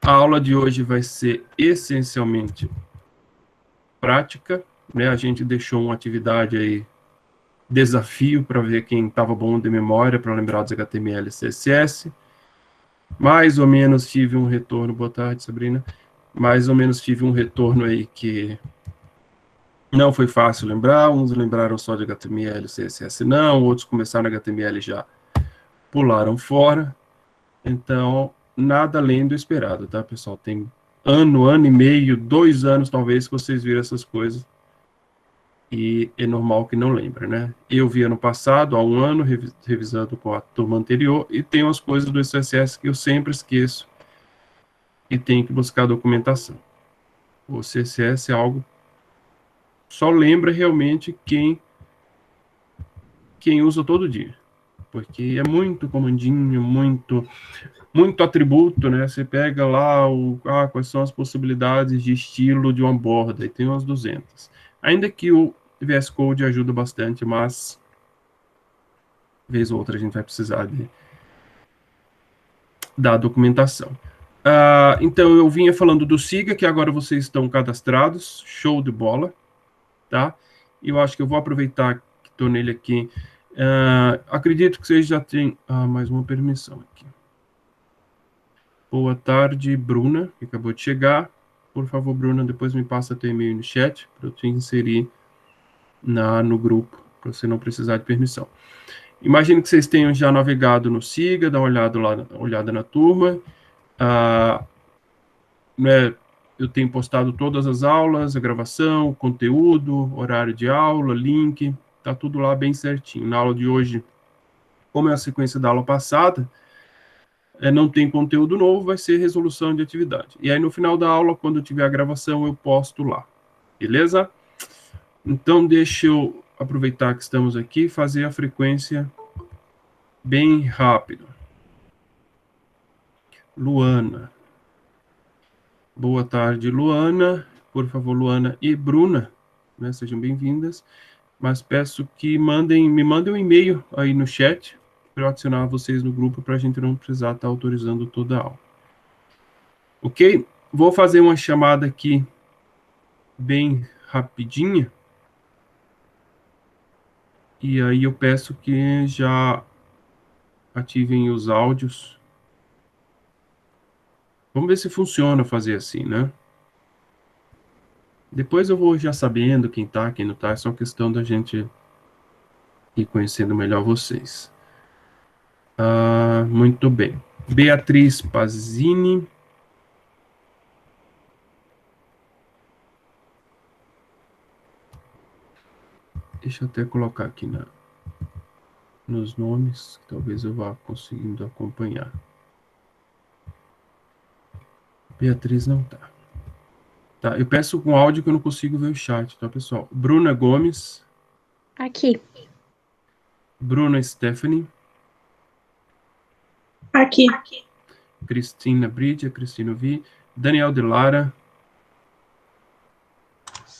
A aula de hoje vai ser essencialmente prática, né? A gente deixou uma atividade aí, desafio, para ver quem estava bom de memória, para lembrar dos HTML e CSS. Mais ou menos tive um retorno, boa tarde, Sabrina. Mais ou menos tive um retorno aí que não foi fácil lembrar, uns lembraram só de HTML e CSS não, outros começaram no HTML e já pularam fora. Então, nada além do esperado, tá, pessoal? Tem ano e meio, 2 anos, talvez, que vocês viram essas coisas. E é normal que não lembre, né? Eu vi ano passado, há um ano, revisando com a turma anterior, e tem umas coisas do CSS que eu sempre esqueço e tenho que buscar documentação. O CSS é algo só lembra realmente quem usa todo dia, porque é muito comandinho, muito atributo, né? Você pega lá quais são as possibilidades de estilo de uma borda, e tem umas 200. Ainda que o VS Code ajuda bastante, mas vez ou outra a gente vai precisar da documentação. Então, eu vinha falando do Siga, que agora vocês estão cadastrados, show de bola, tá? E eu acho que eu vou aproveitar que estou nele aqui. Acredito que vocês já têm mais uma permissão aqui. Boa tarde, Bruna, que acabou de chegar. Por favor, Bruna, depois me passa teu e-mail no chat para eu te inserir no grupo, para você não precisar de permissão. Imagino que vocês tenham já navegado no Siga, dá uma olhada na turma. Né, eu tenho postado todas as aulas, a gravação, o conteúdo, horário de aula, link, tá tudo lá bem certinho. Na aula de hoje, como é a sequência da aula passada, não tem conteúdo novo, vai ser resolução de atividade. E aí, no final da aula, quando eu tiver a gravação, eu posto lá. Beleza? Então, deixa eu aproveitar que estamos aqui e fazer a frequência bem rápido. Luana. Boa tarde, Luana. Por favor, Luana e Bruna, né, sejam bem-vindas. Mas peço que me mandem um e-mail aí no chat para eu adicionar vocês no grupo para a gente não precisar estar autorizando toda a aula. Ok? Vou fazer uma chamada aqui bem rapidinha. E aí eu peço que já ativem os áudios. Vamos ver se funciona fazer assim, né? Depois eu vou já sabendo quem tá, quem não tá. É só questão da gente ir conhecendo melhor vocês. Muito bem. Beatriz Pazini. Deixa eu até colocar aqui nos nomes, que talvez eu vá conseguindo acompanhar. Beatriz não tá. Tá, eu peço com áudio que eu não consigo ver o chat, tá, pessoal? Bruna Gomes. Aqui. Bruna Stephanie. Aqui. Cristina Bridia, Cristina Vi. Daniel de Lara.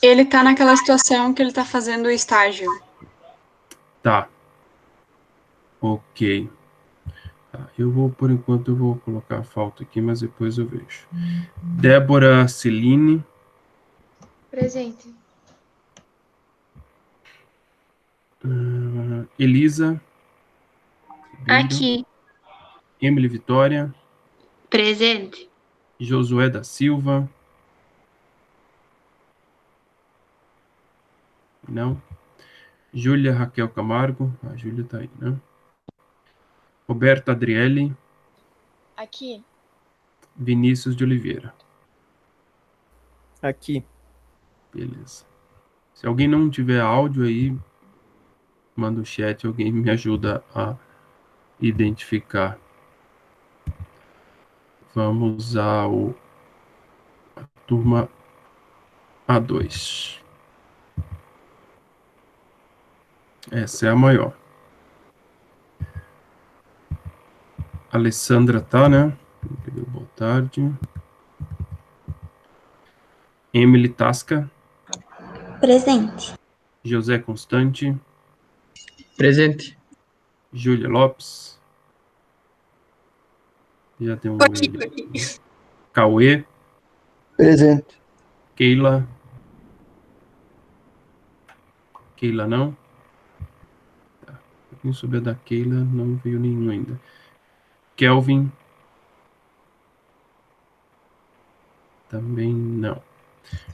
Ele tá naquela situação que ele tá fazendo o estágio. Tá. Ok. Tá, por enquanto, eu vou colocar a falta aqui, mas depois eu vejo. Débora Celine. Presente. Elisa. Aqui. Emily Vitória. Presente. Josué da Silva. Não. Júlia Raquel Camargo. A Júlia tá aí, né? Roberta Adriele. Aqui. Vinícius de Oliveira. Aqui. Beleza. Se alguém não tiver áudio aí, manda o chat, alguém me ajuda a identificar. Vamos a turma A2. Essa é a maior. Alessandra tá, né? Boa tarde. Emily Tasca. Presente. José Constante. Presente. Júlia Lopes. Já tem um. Cauê, Presente. Keila. Keila não. Tá. Quem souber da Keila, não veio nenhum ainda. Kelvin. Também não.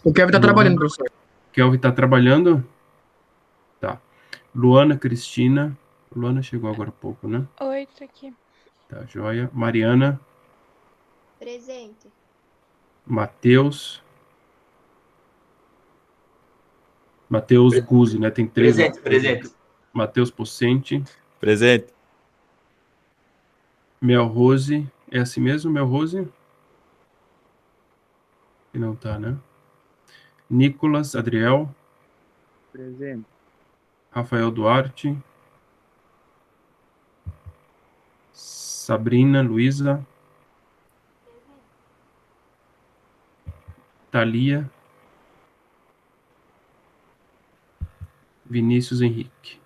O Kevin tá trabalhando, professor. Kelvin tá trabalhando? Tá. Luana Cristina. Luana chegou agora há pouco, né? Oi, tô aqui. Tá, joia. Mariana. Presente. Matheus. Matheus Guzzi, né? Tem 3. Presente. Matheus Pocente. Presente. Mel Rose. É assim mesmo, Mel Rose? Que não tá, né? Nicolas Adriel. Presente. Rafael Duarte. Sabrina Luiza. Thalia. Vinícius Henrique.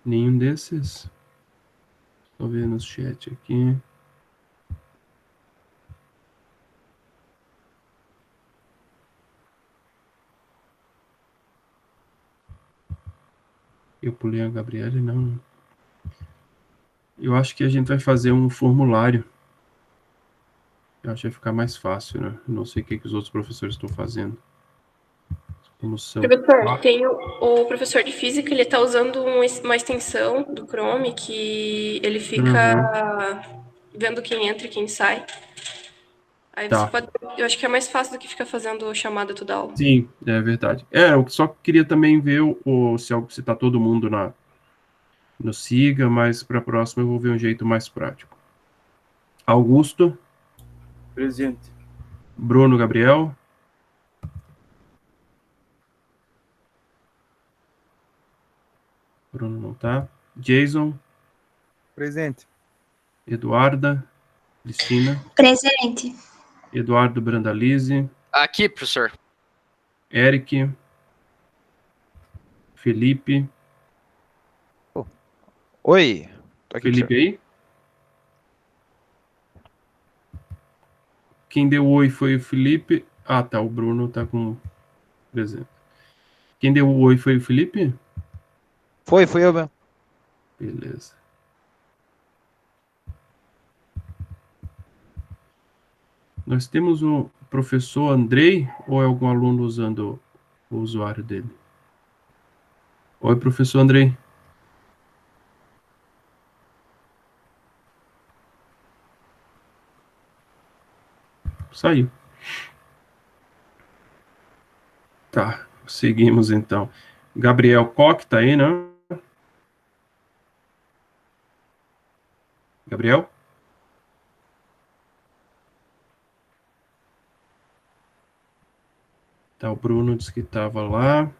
Nenhum desses? Estou vendo no chat aqui. Eu pulei a Gabriele, não. Eu acho que a gente vai fazer um formulário. Eu acho que vai ficar mais fácil, né? Não sei o que os outros professores estão fazendo. Como são. Professor, tem o professor de física, ele está usando uma extensão do Chrome que ele fica vendo quem entra e quem sai. Aí Tá. você pode. Eu acho que é mais fácil do que ficar fazendo chamada toda aula. Sim, é verdade. Eu só queria também ver se tá todo mundo no Siga, mas para a próxima eu vou ver um jeito mais prático. Augusto. Presente. Bruno Gabriel. Bruno não tá. Jason. Presente. Eduarda. Cristina. Presente. Eduardo Brandalize. Aqui, professor. Eric. Felipe. Oi. Tô aqui, Felipe professor. aí? Quem deu oi foi o Felipe. Ah, tá. O Bruno tá com presente. Quem deu oi foi o Felipe? Foi eu mesmo. Beleza. Nós temos o professor Andrei ou é algum aluno usando o usuário dele? Oi, professor Andrei. Saiu. Tá, seguimos então. Gabriel Koch tá aí, né? Gabriel? Tá, o Bruno disse que estava lá.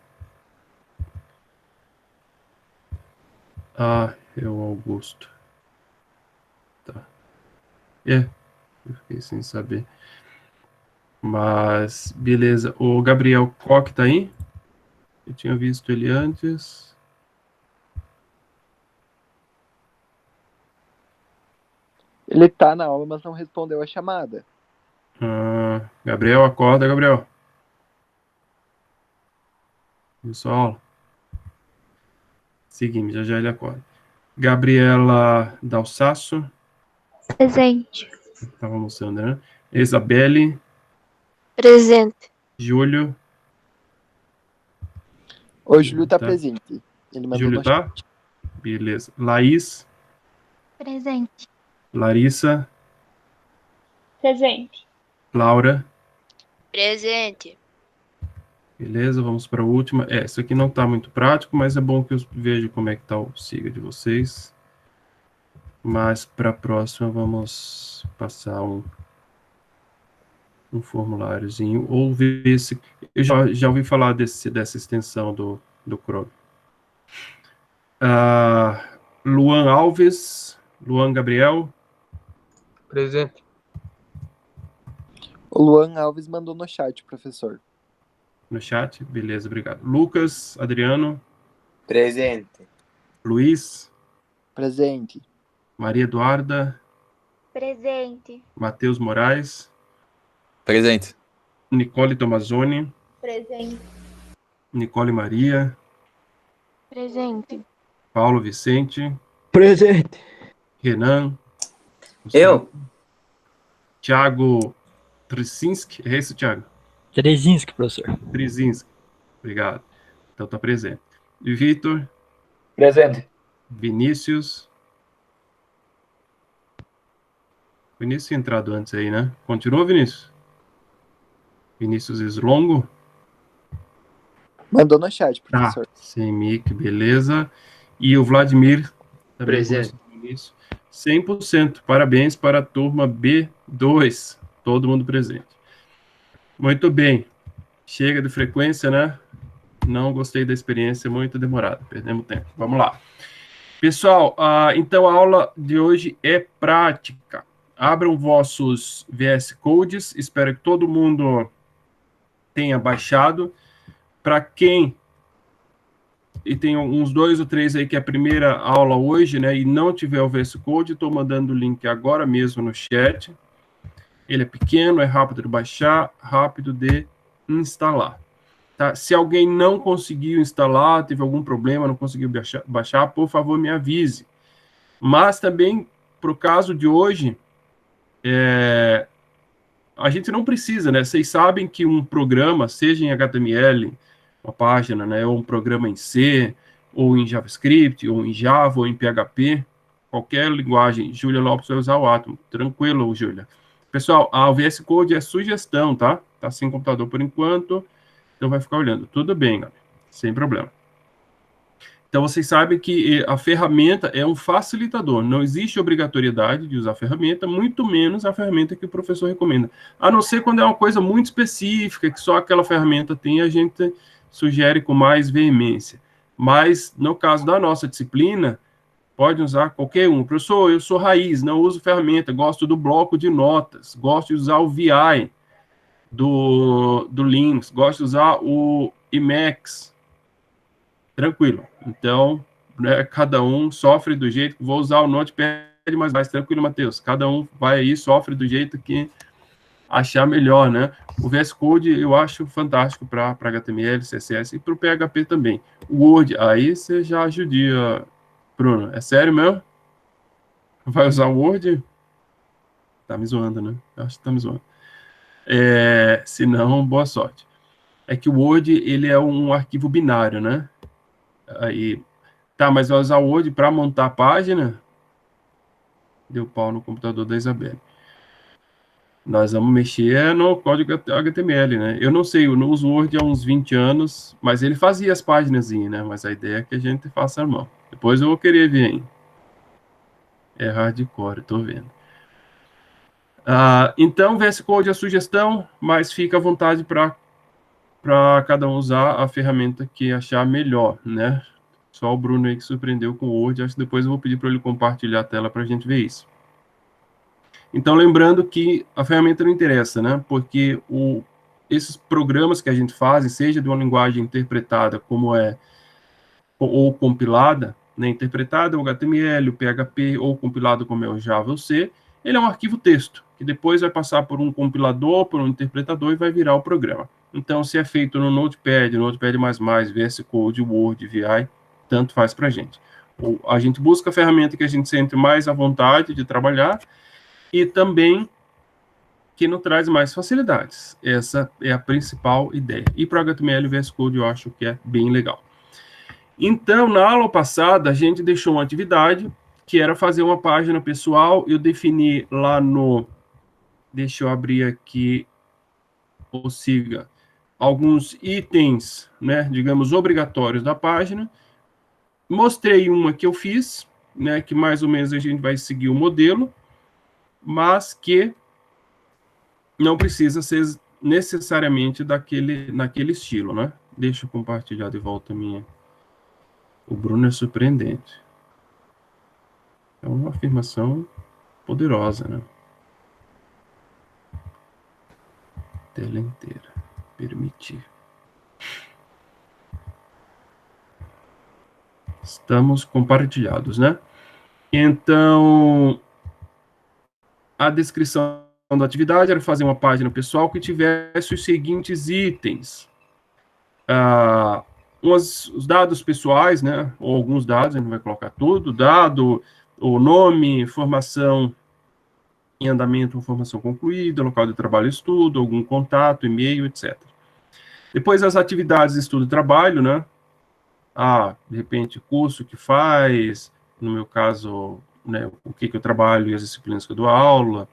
Ah, é o Augusto. Tá. Eu fiquei sem saber. Mas, beleza. O Gabriel Koch tá aí? Eu tinha visto ele antes. Ele tá na aula, mas não respondeu a chamada. Gabriel, acorda, Gabriel. Começou a aula. Seguimos, já ele acorda. Gabriela Dalsasso. Presente. Estava almoçando, né? Isabelle. Presente. Júlio. O Júlio tá Tá. presente. Ele mandou Júlio no tá? Beleza. Laís. Presente. Larissa. Presente. Laura. Presente. Beleza, vamos para a última. Isso aqui não está muito prático, mas é bom que eu veja como é que está o Siga de vocês. Mas para a próxima vamos passar um formuláriozinho, ou ver se... Eu já ouvi falar dessa extensão do Chrome. Luan Alves. Luan Gabriel. Presente. O Luan Alves mandou no chat, professor. No chat? Beleza, obrigado. Lucas Adriano. Presente. Luiz. Presente. Maria Eduarda, Presente. Matheus Moraes, Presente. Nicole Tomazoni, Presente. Nicole Maria, Presente. Paulo Vicente, Presente. Renan, Eu. Thiago Trzinski, é isso, Thiago? Trezinski, professor. Trzinski, obrigado. Então tá presente. E Vitor, Presente. Vinícius. Vinícius tinha entrado antes aí, né? Continua, Vinícius? Vinícius Slongo. Mandou no chat, Tá, professor. sem mic, beleza. E o Vladimir. Também Presente. começou no início. 100%. Parabéns para a turma B2. Todo mundo presente. Muito bem. Chega de frequência, né? Não gostei da experiência, muito demorada. Perdemos tempo. Vamos lá. Pessoal, então a aula de hoje é prática. Abram vossos VS Codes. Espero que todo mundo tenha baixado. Para quem, e tem uns 2 ou 3 aí que é a primeira aula hoje, né, e não tiver o VS Code, estou mandando o link agora mesmo no chat. Ele é pequeno, é rápido de baixar, rápido de instalar. Tá? Se alguém não conseguiu instalar, teve algum problema, não conseguiu baixar, por favor, me avise. Mas também, para o caso de hoje, a gente não precisa, né? Vocês sabem que um programa, seja em HTML, uma página, né, ou um programa em C, ou em JavaScript, ou em Java, ou em PHP, qualquer linguagem, Júlia Lopes vai usar o Atom. Tranquilo, Júlia. Pessoal, a VS Code é sugestão, tá? Tá sem computador por enquanto, então vai ficar olhando. Tudo bem, galera, sem problema. Então, vocês sabem que a ferramenta é um facilitador. Não existe obrigatoriedade de usar a ferramenta, muito menos a ferramenta que o professor recomenda. A não ser quando é uma coisa muito específica, que só aquela ferramenta tem, a gente sugere com mais veemência. Mas, no caso da nossa disciplina, pode usar qualquer um. Professor, eu sou raiz, não uso ferramenta, gosto do bloco de notas, gosto de usar o VI do Linux, gosto de usar o Emacs. Tranquilo. Então, né, cada um sofre do jeito que vou usar o Notepad, mas mais tranquilo, Matheus. Cada um vai aí, sofre do jeito que achar melhor, né? O VS Code eu acho fantástico para HTML, CSS e para o PHP também. O Word, aí você já judia, Bruno. É sério mesmo? Vai usar o Word? Tá me zoando, né? Eu acho que tá me zoando. Se não, boa sorte. É que o Word, ele é um arquivo binário, né? Aí, tá, mas vai usar o Word para montar a página? Deu pau no computador da Isabelle. Nós vamos mexer no código HTML, né? Eu não sei, eu não uso o Word há uns 20 anos, mas ele fazia as páginas, né? Mas a ideia é que a gente faça a mão. Depois eu vou querer ver, hein? É hardcore, tô vendo. Então, VS Code é a sugestão, mas fica à vontade para cada um usar a ferramenta que achar melhor, né? Só o Bruno aí que surpreendeu com o Word, acho que depois eu vou pedir para ele compartilhar a tela para a gente ver isso. Então, lembrando que a ferramenta não interessa, né? Porque esses programas que a gente faz, seja de uma linguagem interpretada como ou compilada, né? Interpretada, o HTML, o PHP, ou compilado como é o Java ou C, ele é um arquivo texto, que depois vai passar por um compilador, por um interpretador e vai virar o programa. Então, se é feito no Notepad, VS Code, Word, VI, tanto faz para a gente. A gente busca a ferramenta que a gente sente mais à vontade de trabalhar e também que nos traz mais facilidades. Essa é a principal ideia. E para HTML e VS Code eu acho que é bem legal. Então, na aula passada, a gente deixou uma atividade que era fazer uma página pessoal. Eu defini lá no... Deixa eu abrir aqui o siga. Alguns itens, né, digamos, obrigatórios da página. Mostrei uma que eu fiz, né, que mais ou menos a gente vai seguir o modelo, mas que não precisa ser necessariamente naquele estilo, né? Deixa eu compartilhar de volta a minha. O Bruno é surpreendente. É uma afirmação poderosa, né? Tela inteira. Permitir. Estamos compartilhados, né? Então, a descrição da atividade era fazer uma página pessoal que tivesse os seguintes itens. Os dados pessoais, né, ou alguns dados, a gente vai colocar tudo, dado, o nome, formação em andamento, formação concluída, local de trabalho e estudo, algum contato, e-mail, etc. Depois as atividades de estudo e trabalho, né, de repente, curso que faz, no meu caso, né, o que eu trabalho e as disciplinas que eu dou aula,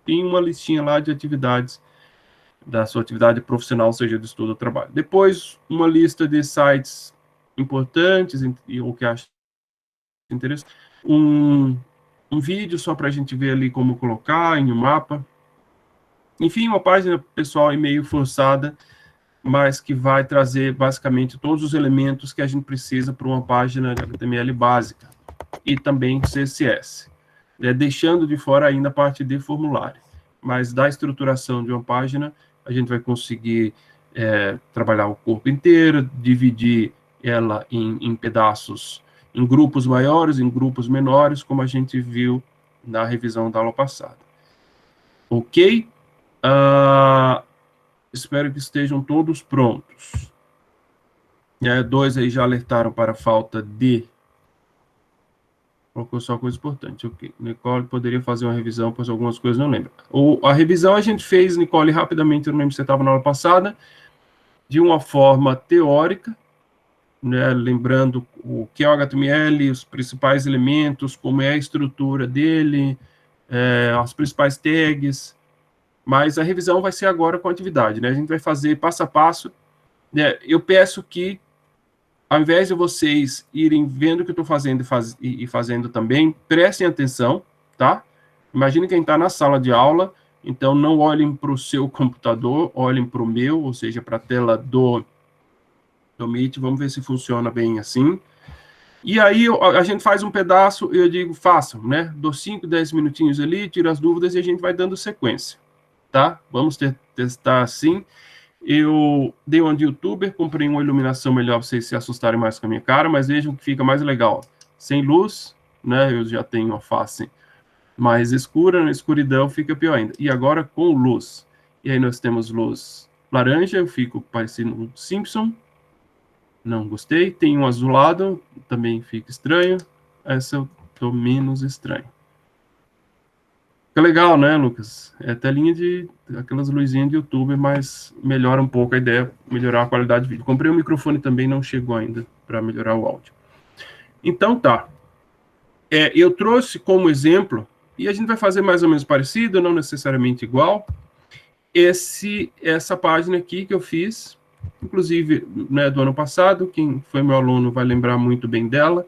tem uma listinha lá de atividades da sua atividade profissional, seja de estudo ou trabalho. Depois, uma lista de sites importantes, e o que acho interessante, um vídeo só para a gente ver ali como colocar em um mapa. Enfim, uma página pessoal e meio forçada, mas que vai trazer basicamente todos os elementos que a gente precisa para uma página de HTML básica e também CSS, deixando de fora ainda a parte de formulário, mas da estruturação de uma página a gente vai conseguir trabalhar o corpo inteiro, dividir ela em pedaços, em grupos maiores, em grupos menores, como a gente viu na revisão da aula passada. Ok? Espero que estejam todos prontos. 2 aí já alertaram para a falta de... Colocou só coisa importante. Ok. Nicole poderia fazer uma revisão, pois algumas coisas não lembro. A revisão a gente fez, Nicole, rapidamente, eu não lembro se você estava na aula passada, de uma forma teórica, né, lembrando o que é o HTML, os principais elementos, como é a estrutura dele, as principais tags, mas a revisão vai ser agora com a atividade, né? A gente vai fazer passo a passo, né? Eu peço que, ao invés de vocês irem vendo o que eu estou fazendo e fazendo também, prestem atenção, tá? Imagine quem está na sala de aula, então não olhem para o seu computador, olhem para o meu, ou seja, para a tela do Meet, vamos ver se funciona bem assim. E aí a gente faz um pedaço, eu digo, façam, né? Dou 5, 10 minutinhos ali, tiro as dúvidas e a gente vai dando sequência, tá? Vamos testar assim. Eu dei uma de youtuber, comprei uma iluminação melhor para vocês se assustarem mais com a minha cara, mas vejam que fica mais legal. Sem luz, né? Eu já tenho uma face mais escura, na escuridão fica pior ainda. E agora com luz. E aí nós temos luz laranja, eu fico parecendo um Simpson. Não gostei. Tem um azulado, também fica estranho. Essa eu tô menos estranho. Fica legal, né, Lucas? É telinha de aquelas luzinhas de YouTube, mas melhora um pouco a ideia, melhorar a qualidade do vídeo. Comprei um microfone também, não chegou ainda para melhorar o áudio. Então tá. Eu trouxe como exemplo, e a gente vai fazer mais ou menos parecido, não necessariamente igual, essa página aqui que eu fiz, inclusive, né, do ano passado, quem foi meu aluno vai lembrar muito bem dela.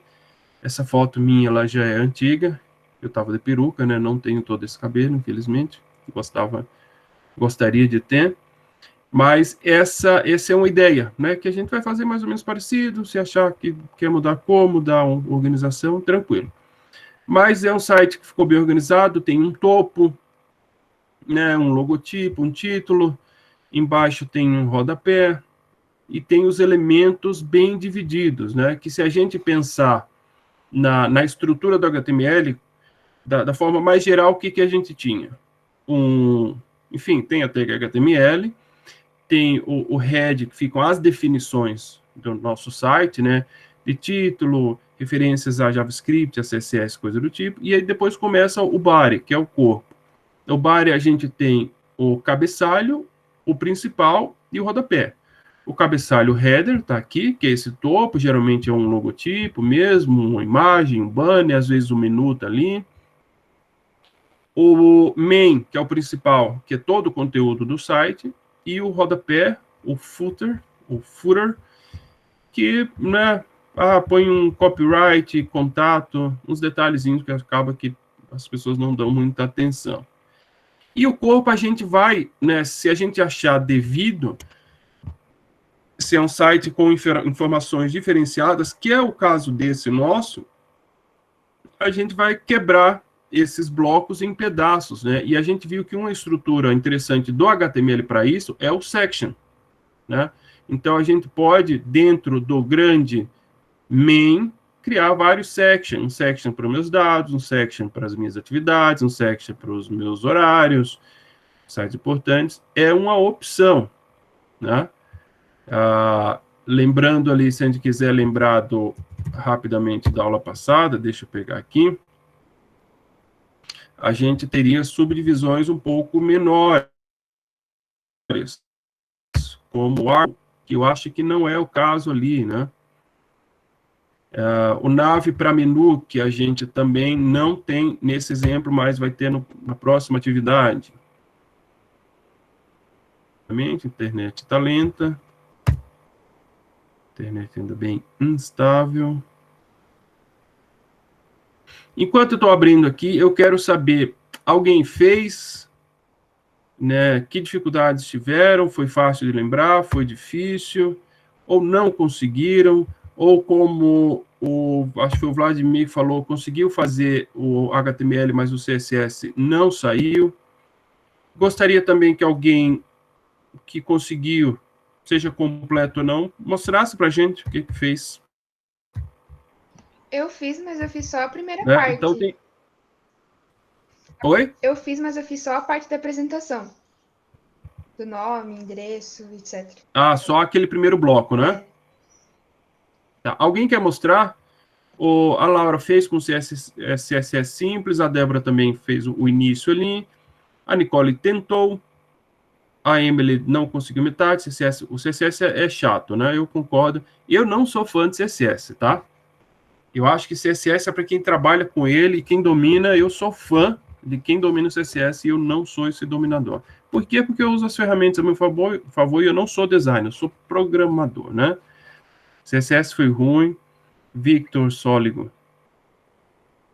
Essa foto minha, ela já é antiga, eu estava de peruca, né, não tenho todo esse cabelo, infelizmente, gostaria de ter, mas essa é uma ideia, né, que a gente vai fazer mais ou menos parecido, se achar que quer mudar como, dar uma organização, tranquilo. Mas é um site que ficou bem organizado, tem um topo, né, um logotipo, um título, embaixo tem um rodapé, e tem os elementos bem divididos, né, que se a gente pensar na estrutura do HTML, da forma mais geral, o que a gente tinha? Enfim, tem a tag HTML, tem o head, que ficam as definições do nosso site, né, de título, referências a JavaScript, a CSS, coisa do tipo, e aí depois começa o body, que é o corpo. No body a gente tem o cabeçalho, o principal e o rodapé. O cabeçalho header está aqui, que é esse topo, geralmente é um logotipo mesmo, uma imagem, um banner, às vezes um menu está ali. O main, que é o principal, que é todo o conteúdo do site, e o rodapé, o footer, que, né, põe um copyright, contato, uns detalhezinhos que acaba que as pessoas não dão muita atenção. E o corpo a gente vai, né, se a gente achar devido, se é um site com informações diferenciadas, que é o caso desse nosso, a gente vai quebrar esses blocos em pedaços, né? E a gente viu que uma estrutura interessante do HTML para isso é o section, né? Então, a gente pode, dentro do grande main, criar vários sections, um section para os meus dados, um section para as minhas atividades, um section para os meus horários, sites importantes, é uma opção, né? Lembrando ali, se a gente quiser lembrar rapidamente da aula passada, deixa eu pegar aqui, a gente teria subdivisões um pouco menores, como o arco, que eu acho que não é o caso ali, né? O nav para menu, que a gente também não tem nesse exemplo, mas vai ter na próxima atividade. Internet está lenta. Internet ainda bem instável. Enquanto eu estou abrindo aqui, eu quero saber, alguém fez, né, que dificuldades tiveram, foi fácil de lembrar, foi difícil, ou não conseguiram, ou como acho que o Vladimir falou, conseguiu fazer o HTML, mas o CSS não saiu. Gostaria também que alguém que conseguiu, seja completo ou não, mostrasse para a gente o que fez. Eu fiz, mas eu fiz só a primeira parte. Então tem... Oi? Eu fiz, mas eu fiz só a parte da apresentação. Do nome, endereço, etc. Só aquele primeiro bloco, né? Tá. Alguém quer mostrar? A Laura fez com CSS simples, a Débora também fez o início ali, a Nicole tentou, a Emily não conseguiu metade, o CSS é chato, né? Eu concordo. Eu não sou fã de CSS, tá? Eu acho que CSS é para quem trabalha com ele, e quem domina, eu sou fã de quem domina o CSS e eu não sou esse dominador. Por quê? Porque eu uso as ferramentas a meu favor e eu não sou designer, eu sou programador, né? CSS foi ruim, Victor Sóligo.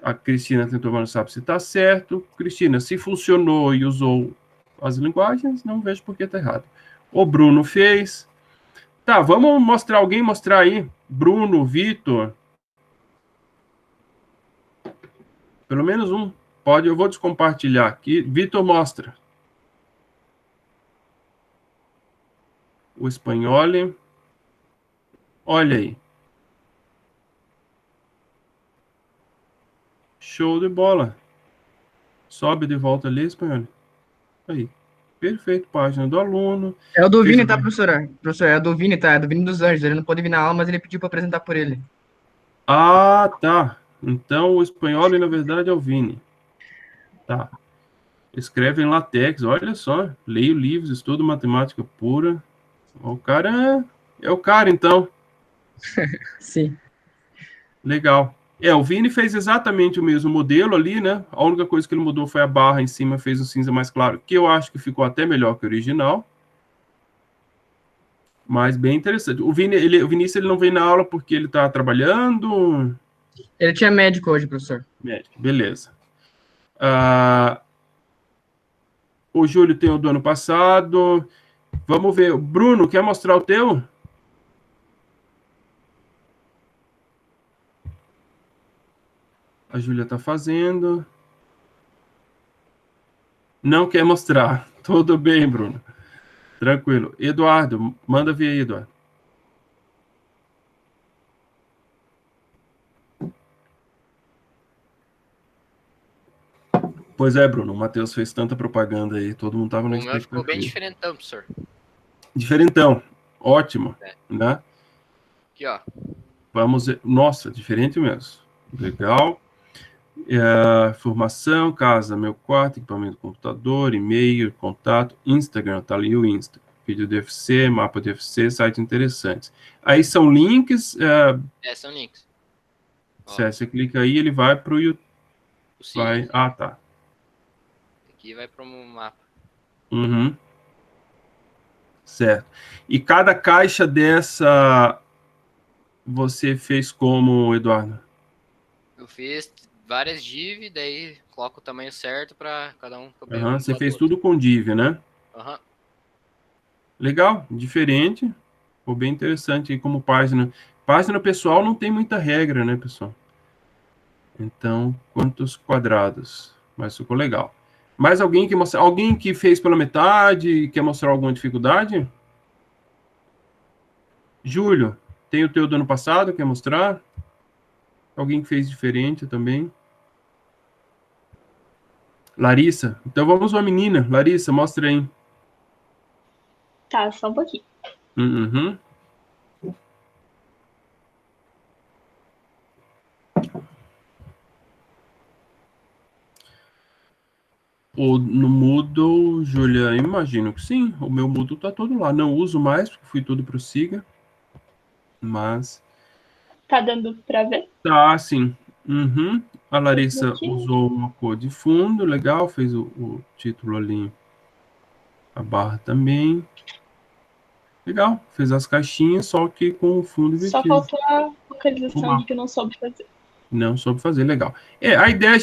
A Cristina tentou, mas não sabe se está certo. Cristina, se funcionou e usou as linguagens, não vejo por que está errado. O Bruno fez. Tá, vamos mostrar, alguém mostrar aí. Bruno, Vitor. Pelo menos um. Pode, eu vou descompartilhar aqui. Vitor, mostra. O Espanhol. Olha aí. Show de bola. Sobe de volta ali, Espanhol. Aí. Perfeito, página do aluno. É o do Vini, tá, professora? Professor, é o do Vini, tá? É do Vini dos Anjos. Ele não pode vir na aula, mas ele pediu para apresentar por ele. Ah, tá. Então, o Espanhol, na verdade, é o Vini. Tá. Escreve em LaTeX, olha só. Leio livros, estudo matemática pura. O cara é o cara, então. Sim. Legal. O Vini fez exatamente o mesmo modelo ali, né? A única coisa que ele mudou foi a barra em cima, fez um cinza mais claro, que eu acho que ficou até melhor que o original. Mas bem interessante. O Vinícius, ele não veio na aula porque ele está trabalhando? Ele tinha médico hoje, professor. Médico, beleza. O Júlio tem o do ano passado. Vamos ver. Bruno, quer mostrar o teu? A Júlia está fazendo. Não quer mostrar. Tudo bem, Bruno. Tranquilo. Eduardo, manda ver aí, Eduardo. Pois é, Bruno. O Matheus fez tanta propaganda aí. Todo mundo estava na expectativa. O meu ficou bem diferentão, professor. Diferentão. Ótimo. Né? Aqui, ó. Vamos ver. Nossa, diferente mesmo. Legal. Formação, casa, meu quarto, equipamento do computador, e-mail, contato, Instagram, tá ali o Insta, vídeo de FC, mapa de FC, site interessantes. Aí são links. São links. Você clica aí, ele vai para o YouTube. Vai, tá. Aqui vai para o mapa. Uhum. Certo. E cada caixa dessa você fez como, Eduardo? Eu fiz várias div, daí coloco o tamanho certo para cada um. Você fez tudo com div, né? Legal, diferente. Ficou bem interessante aí como página. Página pessoal não tem muita regra, né, pessoal? Então, quantos quadrados? Mas ficou legal. Mais alguém que mostra? Alguém que fez pela metade e quer mostrar alguma dificuldade? Júlio, tem o teu do ano passado, quer mostrar? Alguém que fez diferente também? Larissa? Então vamos uma menina. Larissa, mostra aí. Tá, só um pouquinho. Uhum. O no Moodle, Júlia, imagino que sim. O meu Moodle tá todo lá. Não uso mais, porque fui tudo pro Siga. Mas... Tá dando pra ver? Tá, sim. Uhum. A Larissa Aqui. usou uma cor de fundo, legal. Fez o título ali. A barra também. Legal. Fez as caixinhas, só que com o fundo Só invertido. faltou a localização Uau. de que eu não soube fazer. Não soube fazer, legal. A ideia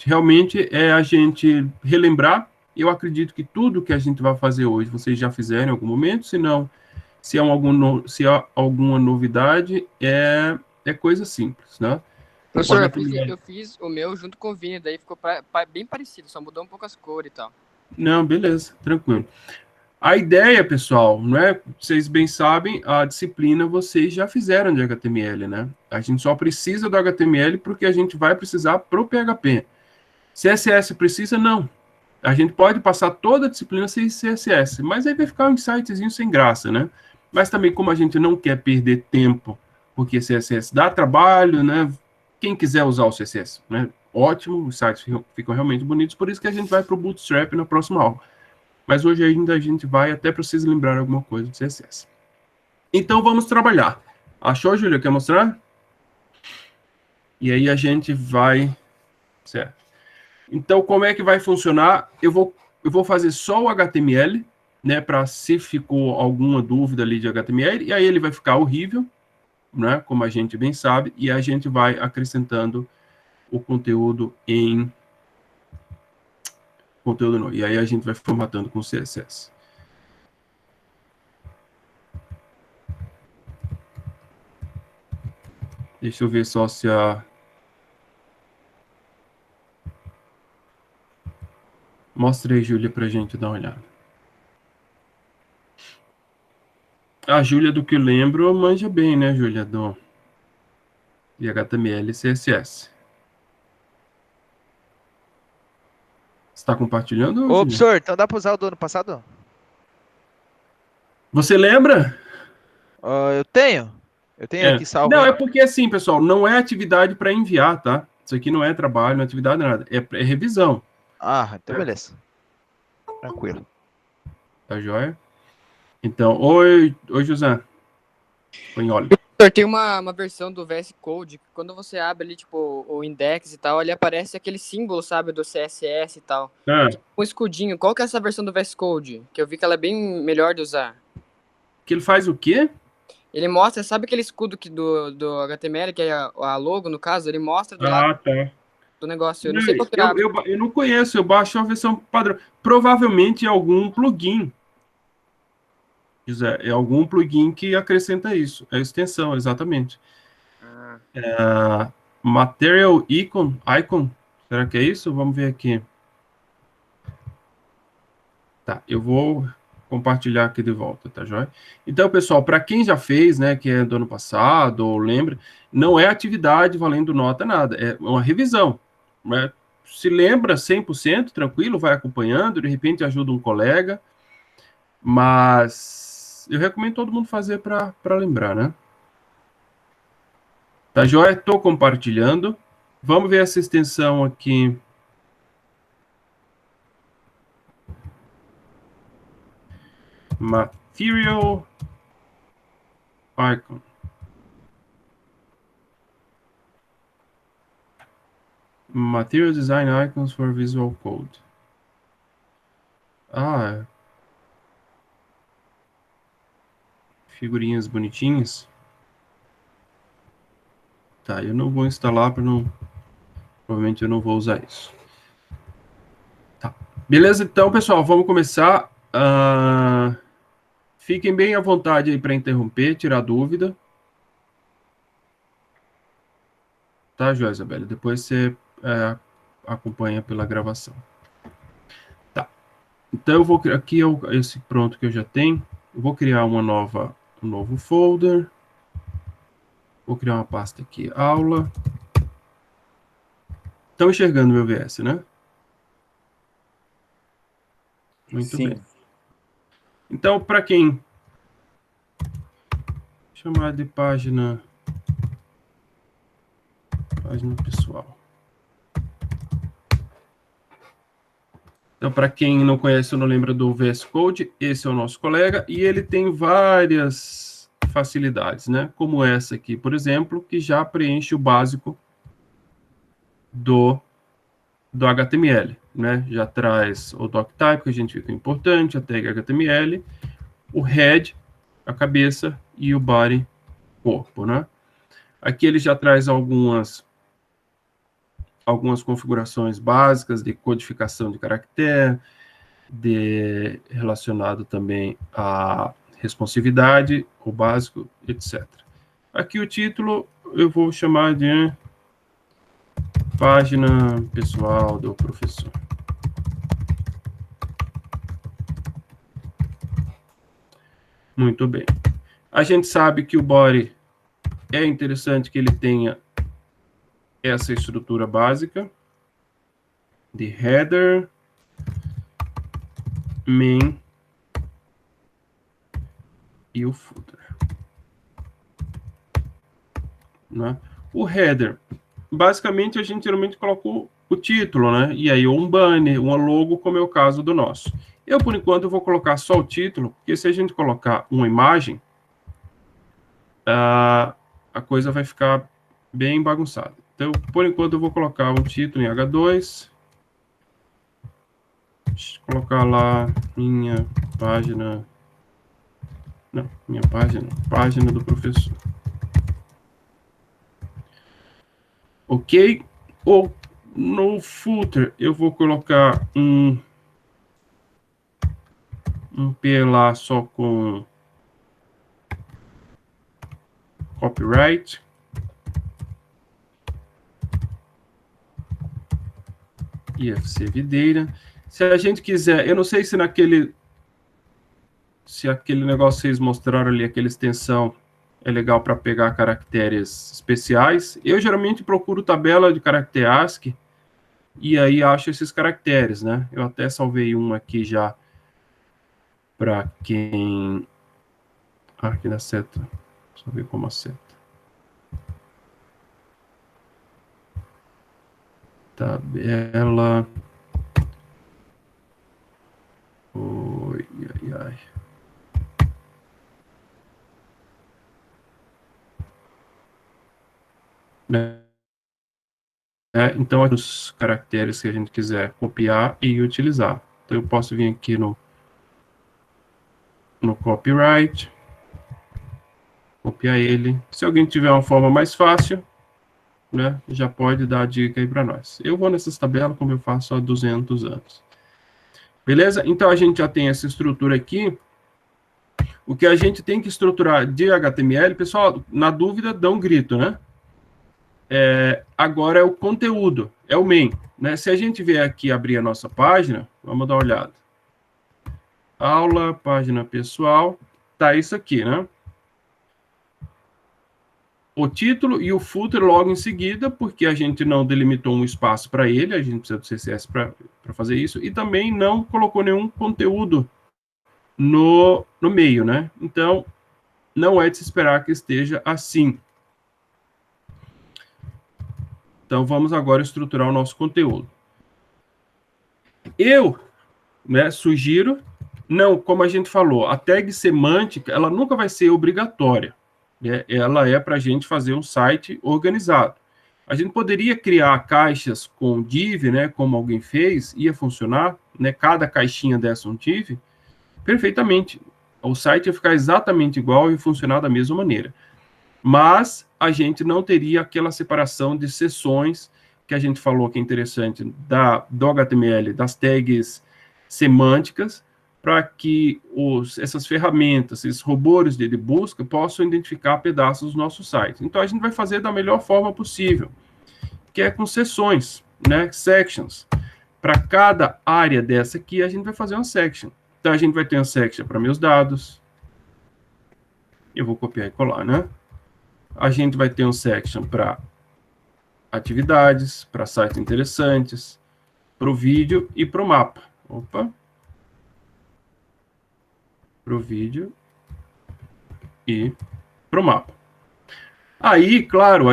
realmente é a gente relembrar. Eu acredito que tudo que a gente vai fazer hoje, vocês já fizeram em algum momento, se não, se há alguma novidade, é coisa simples, né? Professor, Pode eu fiz o meu junto com o Vini, daí ficou bem parecido, só mudou um pouco as cores e tal. Não, beleza, tranquilo. A ideia, pessoal, não é? Vocês bem sabem, a disciplina vocês já fizeram de HTML, né? A gente só precisa do HTML porque a gente vai precisar pro PHP. CSS precisa? Não. A gente pode passar toda a disciplina sem CSS, mas aí vai ficar um insightzinho sem graça, né? Mas também, como a gente não quer perder tempo, porque CSS dá trabalho, né? Quem quiser usar o CSS, né? Ótimo, os sites ficam realmente bonitos, por isso que a gente vai para o Bootstrap na próxima aula. Mas hoje ainda a gente vai até para vocês lembrarem alguma coisa do CSS. Então, vamos trabalhar. Achou, Júlia? Quer mostrar? E aí a gente vai... Certo. Então, como é que vai funcionar? Eu vou fazer só o HTML, né? Para se ficou alguma dúvida ali de HTML, e aí ele vai ficar horrível, né? Como a gente bem sabe, e a gente vai acrescentando o conteúdo em... conteúdo não. E aí a gente vai formatando com CSS. Deixa eu ver só se a... Mostra aí, Júlia, pra gente dar uma olhada. A Júlia, do que eu lembro, manja bem, né, Júlia? De HTML e CSS. Você está compartilhando? Ô, Júlia? professor, então dá pra usar o do ano passado? Você lembra? Eu tenho. Eu tenho aqui salvo. Não, hein? é porque assim, pessoal, não é atividade para enviar, tá? Isso aqui não é trabalho, não é atividade, nada. É revisão. Ah, então beleza. Tranquilo. Tá joia? Então, oi José. Põe óleo. Professor, tem uma versão do VS Code que quando você abre ali, tipo, o index e tal, ali aparece aquele símbolo, sabe, do CSS e tal. Um escudinho. Qual que é essa versão do VS Code? Que eu vi que ela é bem melhor de usar. Que ele faz o quê? Ele mostra, sabe aquele escudo do HTML, que é a logo, no caso? Ele mostra do lado Tá. do negócio. Eu não sei qual que é. Eu não conheço, eu baixo a versão padrão. Provavelmente é algum plugin. José, é algum plugin que acrescenta isso. É a extensão, exatamente. Material Icon. Será que é isso? Vamos ver aqui. Tá, eu vou compartilhar aqui de volta, tá joia? Então, pessoal, para quem já fez, né, que é do ano passado, ou lembra, não é atividade valendo nota, nada. É uma revisão. Né? Se lembra 100%, tranquilo, vai acompanhando, de repente ajuda um colega, mas eu recomendo todo mundo fazer para lembrar, né? Tá joia? Estou compartilhando. Vamos ver essa extensão aqui. Material Icon. Material Design Icons for Visual Code. Figurinhas bonitinhas. Tá, eu não vou instalar para não... Provavelmente eu não vou usar isso. Tá. Beleza, então, pessoal, vamos começar. Fiquem bem à vontade aí para interromper, tirar dúvida. Tá, Joia Isabela? Depois você acompanha pela gravação. Tá. Então, eu vou... Aqui é esse pronto que eu já tenho. Eu vou criar um novo folder. Vou criar uma pasta aqui, aula. Estão enxergando meu VS, né? Muito Sim. bem. Então, para quem chamar de página pessoal. Então, para quem não conhece ou não lembra do VS Code, esse é o nosso colega, e ele tem várias facilidades, né? Como essa aqui, por exemplo, que já preenche o básico do HTML, né? Já traz o doctype, que a gente viu importante, a tag HTML, o head, a cabeça, e o body, corpo, né? Aqui ele já traz algumas configurações básicas de codificação de caractere, relacionado também à responsividade, o básico, etc. Aqui o título eu vou chamar de página pessoal do professor. Muito bem. A gente sabe que o body é interessante que ele tenha essa estrutura básica de header, main e o footer. Né? O header, basicamente a gente geralmente coloca o título, né? E aí um banner, uma logo, como é o caso do nosso. Eu, por enquanto, vou colocar só o título, porque se a gente colocar uma imagem, a coisa vai ficar bem bagunçada. Então, por enquanto, eu vou colocar um título em H2. Deixa eu colocar lá minha página. Não, minha página. Página do professor. Ok? Ou no footer, eu vou colocar um P lá só com copyright. IFC videira. Se a gente quiser, eu não sei se aquele negócio que vocês mostraram ali, aquela extensão, é legal para pegar caracteres especiais. Eu geralmente procuro tabela de caractere ASCII e aí acho esses caracteres, né? Eu até salvei um aqui já para quem... aqui na seta. Só ver como a seta. Tabela. Oi, ai, ai. Então, os caracteres que a gente quiser copiar e utilizar. Então, eu posso vir aqui no copyright, copiar ele. Se alguém tiver uma forma mais fácil, né, já pode dar a dica aí para nós. Eu vou nessas tabelas como eu faço há 200 anos. Beleza? Então, a gente já tem essa estrutura aqui. O que a gente tem que estruturar de HTML, pessoal, na dúvida, dá um grito, né? Agora é o conteúdo, é o main. Né? Se a gente vier aqui abrir a nossa página, vamos dar uma olhada. Aula, página pessoal, tá isso aqui, né? O título e o footer logo em seguida, porque a gente não delimitou um espaço para ele, a gente precisa do CSS para fazer isso, e também não colocou nenhum conteúdo no meio, né? Então, não é de se esperar que esteja assim. Então, vamos agora estruturar o nosso conteúdo. Eu, né, sugiro, não, como a gente falou, a tag semântica, ela nunca vai ser obrigatória. Ela é para a gente fazer um site organizado. A gente poderia criar caixas com div, né, como alguém fez, ia funcionar, né, cada caixinha dessa um div, perfeitamente. O site ia ficar exatamente igual e funcionar da mesma maneira. Mas a gente não teria aquela separação de seções que a gente falou que é interessante do HTML, das tags semânticas, para que essas ferramentas, esses robôs de busca, possam identificar pedaços do nosso site. Então, a gente vai fazer da melhor forma possível, que é com seções, né, sections. Para cada área dessa aqui, a gente vai fazer uma section. Então, a gente vai ter uma section para meus dados. Eu vou copiar e colar, né? A gente vai ter um section para atividades, para sites interessantes, para o vídeo e para o mapa. Opa! Para o vídeo e para o mapa. Aí, claro,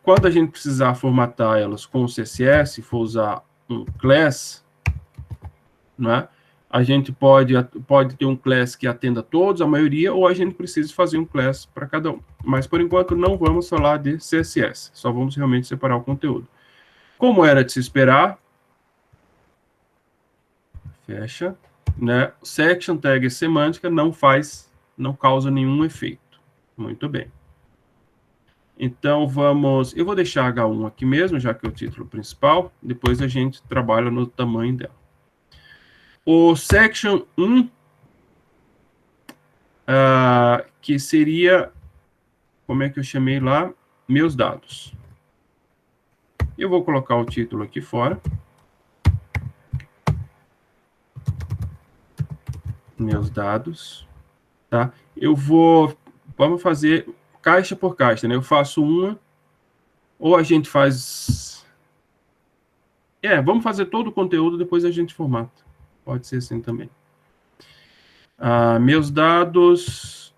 quando a gente precisar formatar elas com o CSS, for usar um class, né, a gente pode ter um class que atenda todos, a maioria, ou a gente precisa fazer um class para cada um. Mas, por enquanto, não vamos falar de CSS, só vamos realmente separar o conteúdo. Como era de se esperar, fecha, né, section tag semântica não causa nenhum efeito. Muito bem. Então, eu vou deixar H1 aqui mesmo, já que é o título principal, depois a gente trabalha no tamanho dela. O section 1, que seria, como é que eu chamei lá? Meus dados. Eu vou colocar o título aqui fora. Meus dados, tá? Vamos fazer caixa por caixa, né? Eu faço uma, ou a gente faz... vamos fazer todo o conteúdo, depois a gente formata. Pode ser assim também. Meus dados...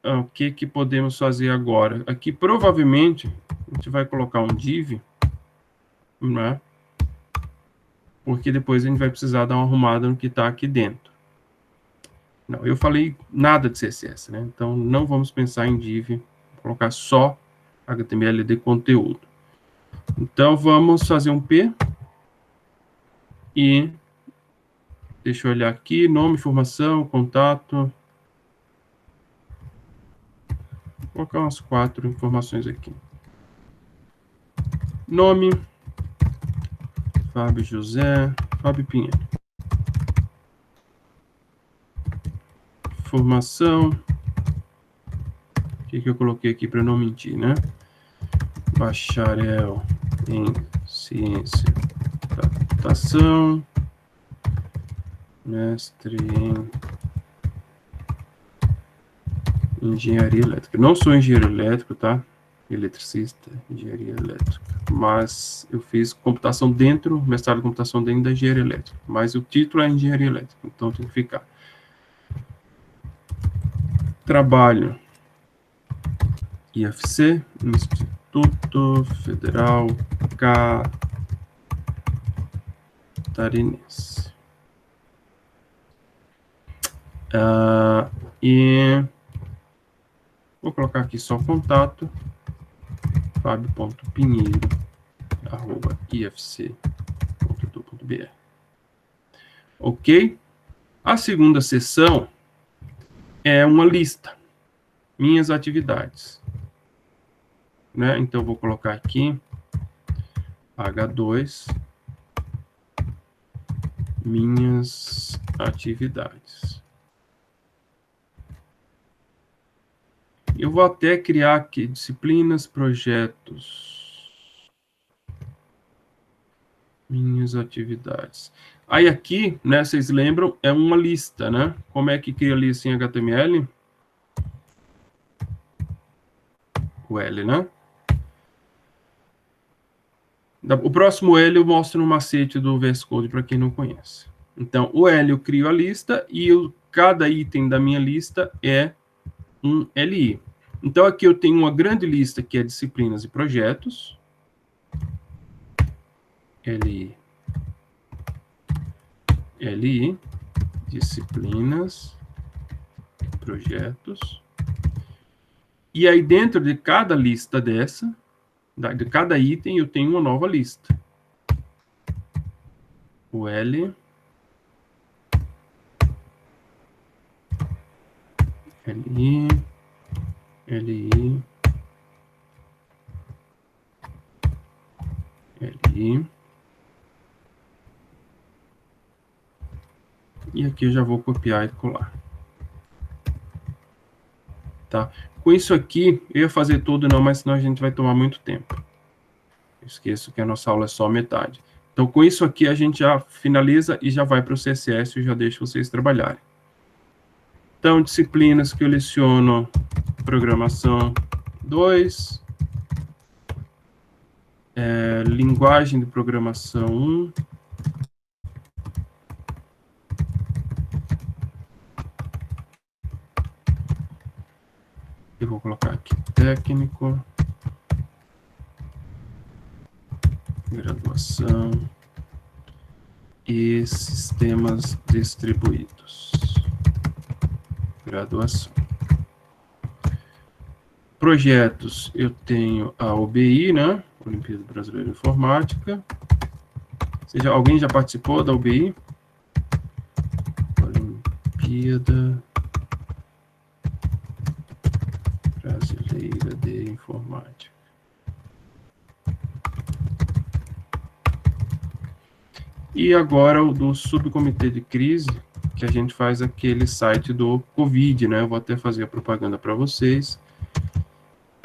o que podemos fazer agora? Aqui, provavelmente, a gente vai colocar um div, né? Porque depois a gente vai precisar dar uma arrumada no que está aqui dentro. Não, eu falei nada de CSS, né? Então, não vamos pensar em div, vou colocar só HTML de conteúdo. Então, vamos fazer um P. E, deixa eu olhar aqui, nome, informação, contato. Vou colocar umas 4 informações aqui. Nome, Fábio José, Fábio Pinheiro. Formação. O que eu coloquei aqui para não mentir, né? Bacharel em ciência da computação. Mestre em engenharia elétrica. Não sou engenheiro elétrico, tá? Eletricista, engenharia elétrica. Mas eu fiz computação mestrado em computação dentro da engenharia elétrica. Mas o título é engenharia elétrica, então tem que ficar. Trabalho. IFC, Instituto Federal Catarinense. E vou colocar aqui só contato, fabio.pinheiro@ifc.edu.br. Ok? A segunda seção é uma lista, minhas atividades. Né? Então, vou colocar aqui H2, minhas atividades. Eu vou até criar aqui disciplinas, projetos. Minhas atividades. Aí aqui, né, vocês lembram, é uma lista, né? Como é que cria lista em HTML? O L, né? O próximo L eu mostro no macete do VS Code para quem não conhece. Então, o L eu crio a lista e cada item da minha lista é um LI. Então, aqui eu tenho uma grande lista que é disciplinas e projetos. LI. Disciplinas e projetos. E aí, dentro de cada lista dessa, de cada item, eu tenho uma nova lista. O LI. E aqui eu já vou copiar e colar. Tá? Com isso aqui, eu ia fazer tudo não, mas senão a gente vai tomar muito tempo. Esqueço que a nossa aula é só metade. Então, com isso aqui, a gente já finaliza e já vai para o CSS e já deixo vocês trabalharem. Então, disciplinas que eu leciono: programação 2, linguagem de programação 1, eu vou colocar aqui técnico, graduação e sistemas distribuídos, graduação. Projetos, eu tenho a OBI, né? Olimpíada Brasileira de Informática. Alguém já participou da OBI? Olimpíada Brasileira de Informática. E agora o do subcomitê de crise, que a gente faz aquele site do Covid, né? Eu vou até fazer a propaganda para vocês.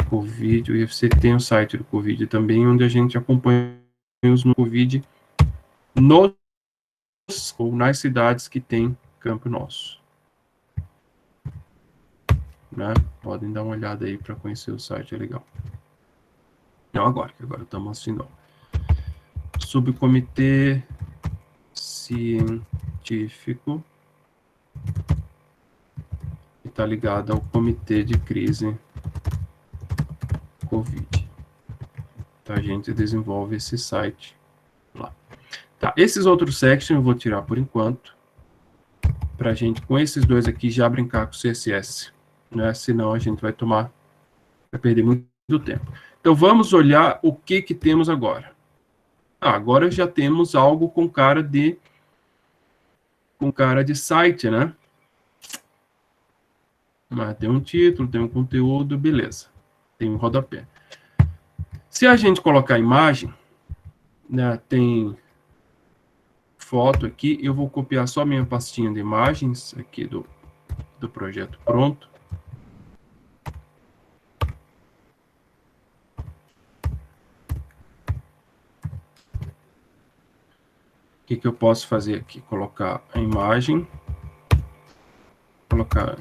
Covid, o IFC tem o site do Covid também, onde a gente acompanha os no Covid nos ou nas cidades que tem campo nosso. Né? Podem dar uma olhada aí para conhecer o site, é legal. Não agora, que agora estamos assistindo. Subcomitê científico, que está ligado ao comitê de crise Covid. Então, a gente desenvolve esse site lá. Tá, esses outros sections eu vou tirar por enquanto, para a gente, com esses dois aqui, já brincar com o CSS, né? Senão a gente vai perder muito tempo. Então, vamos olhar o que temos agora. Agora já temos algo com cara de site, né? Mas tem um título, tem um conteúdo, beleza. Tem um rodapé. Se a gente colocar imagem, né, tem foto aqui, eu vou copiar só minha pastinha de imagens aqui do projeto pronto. O que eu posso fazer aqui? Colocar a imagem, colocar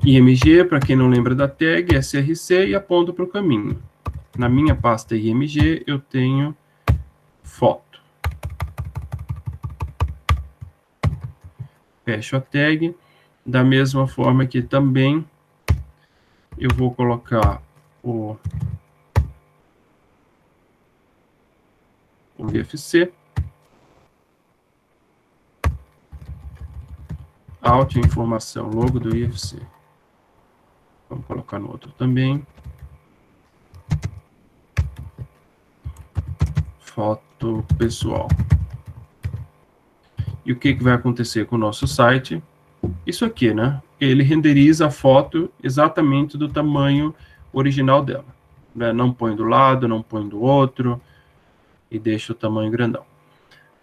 IMG, para quem não lembra da tag, SRC, e aponto para o caminho. Na minha pasta IMG, eu tenho foto. Fecho a tag. Da mesma forma que também eu vou colocar o IFC. Alt informação, logo do IFC. Vamos colocar no outro também. Foto pessoal. E o que vai acontecer com o nosso site? Isso aqui, né? Ele renderiza a foto exatamente do tamanho original dela. Né? Não põe do lado, não põe do outro. E deixa o tamanho grandão.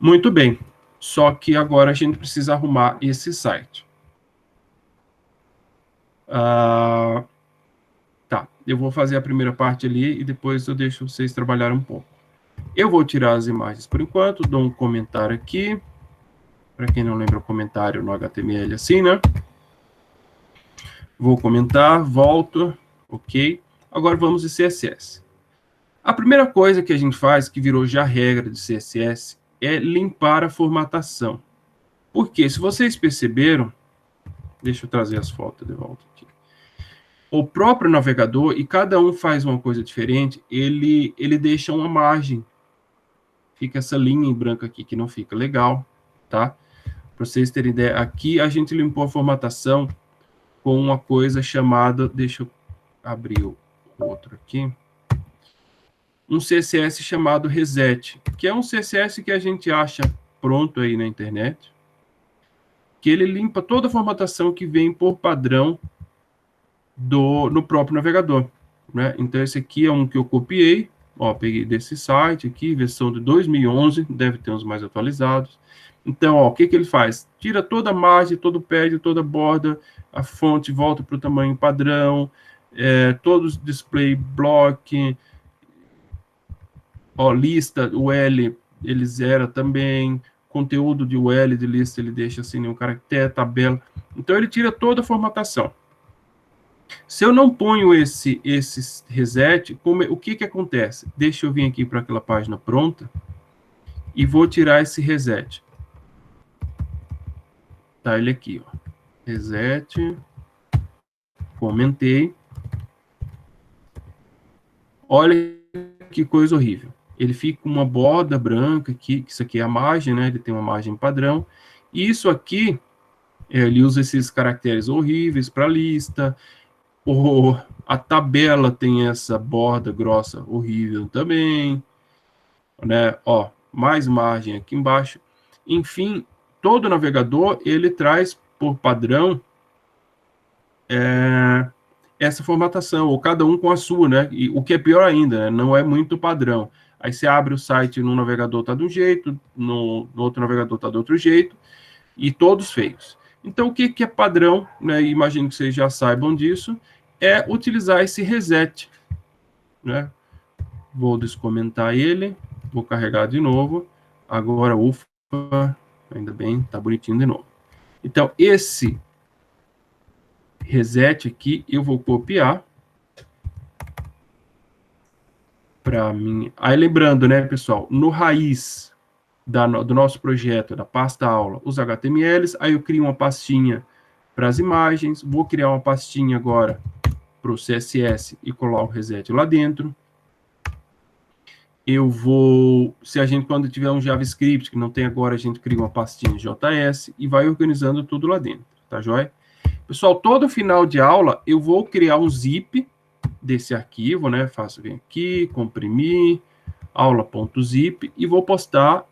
Muito bem. Só que agora a gente precisa arrumar esse site. Tá, eu vou fazer a primeira parte ali e depois eu deixo vocês trabalharem um pouco. Eu vou tirar as imagens por enquanto, dou um comentário aqui. Para quem não lembra o comentário no HTML assim, né? Vou comentar, volto, ok. Agora vamos de CSS. A primeira coisa que a gente faz, que virou já regra de CSS, é limpar a formatação. Porque, se vocês perceberam, deixa eu trazer as fotos de volta aqui. O próprio navegador, e cada um faz uma coisa diferente, ele deixa uma margem. Fica essa linha em branco aqui, que não fica legal, tá? Para vocês terem ideia, aqui a gente limpou a formatação com uma coisa chamada, deixa eu abrir o outro aqui, um CSS chamado Reset, que é um CSS que a gente acha pronto aí na internet, que ele limpa toda a formatação que vem por padrão no próprio navegador. Né? Então, esse aqui é um que eu copiei, ó, peguei desse site aqui, versão de 2011, deve ter uns mais atualizados. Então, ó, o que ele faz? Tira toda a margem, todo o pad, toda a borda, a fonte volta para o tamanho padrão, todos os display block, ó, lista, o L, ele zera também, conteúdo de UL, de lista, ele deixa assim, nenhum caractere, tabela. Então, ele tira toda a formatação. Se eu não ponho esse reset, o que acontece? Deixa eu vir aqui para aquela página pronta e vou tirar esse reset. Tá ele aqui, ó. Reset. Comentei. Olha que coisa horrível. Ele fica com uma borda branca aqui, que isso aqui é a margem, né? Ele tem uma margem padrão. E isso aqui, ele usa esses caracteres horríveis para lista. A tabela tem essa borda grossa horrível também, né? Ó, mais margem aqui embaixo. Enfim, todo navegador, ele traz por padrão essa formatação, ou cada um com a sua, né? E o que é pior ainda, né? Não é muito padrão. Aí você abre o site num navegador tá de um jeito, no outro navegador tá de outro jeito, e todos feios. Então, o que é padrão, né? Imagino que vocês já saibam disso, é utilizar esse reset, né? Vou descomentar ele, vou carregar de novo. Agora, ufa, ainda bem, tá bonitinho de novo. Então, esse reset aqui, eu vou copiar para mim. Aí, lembrando, né, pessoal, no raiz do nosso projeto, da pasta aula, os HTMLs, aí eu crio uma pastinha para as imagens, vou criar uma pastinha agora para o CSS e colar o reset lá dentro. Eu vou, se a gente, quando tiver um JavaScript, que não tem agora, a gente cria uma pastinha JS e vai organizando tudo lá dentro, tá joia? Pessoal, todo final de aula, eu vou criar um zip desse arquivo, né? Faço vir aqui, comprimir, aula.zip, e vou postar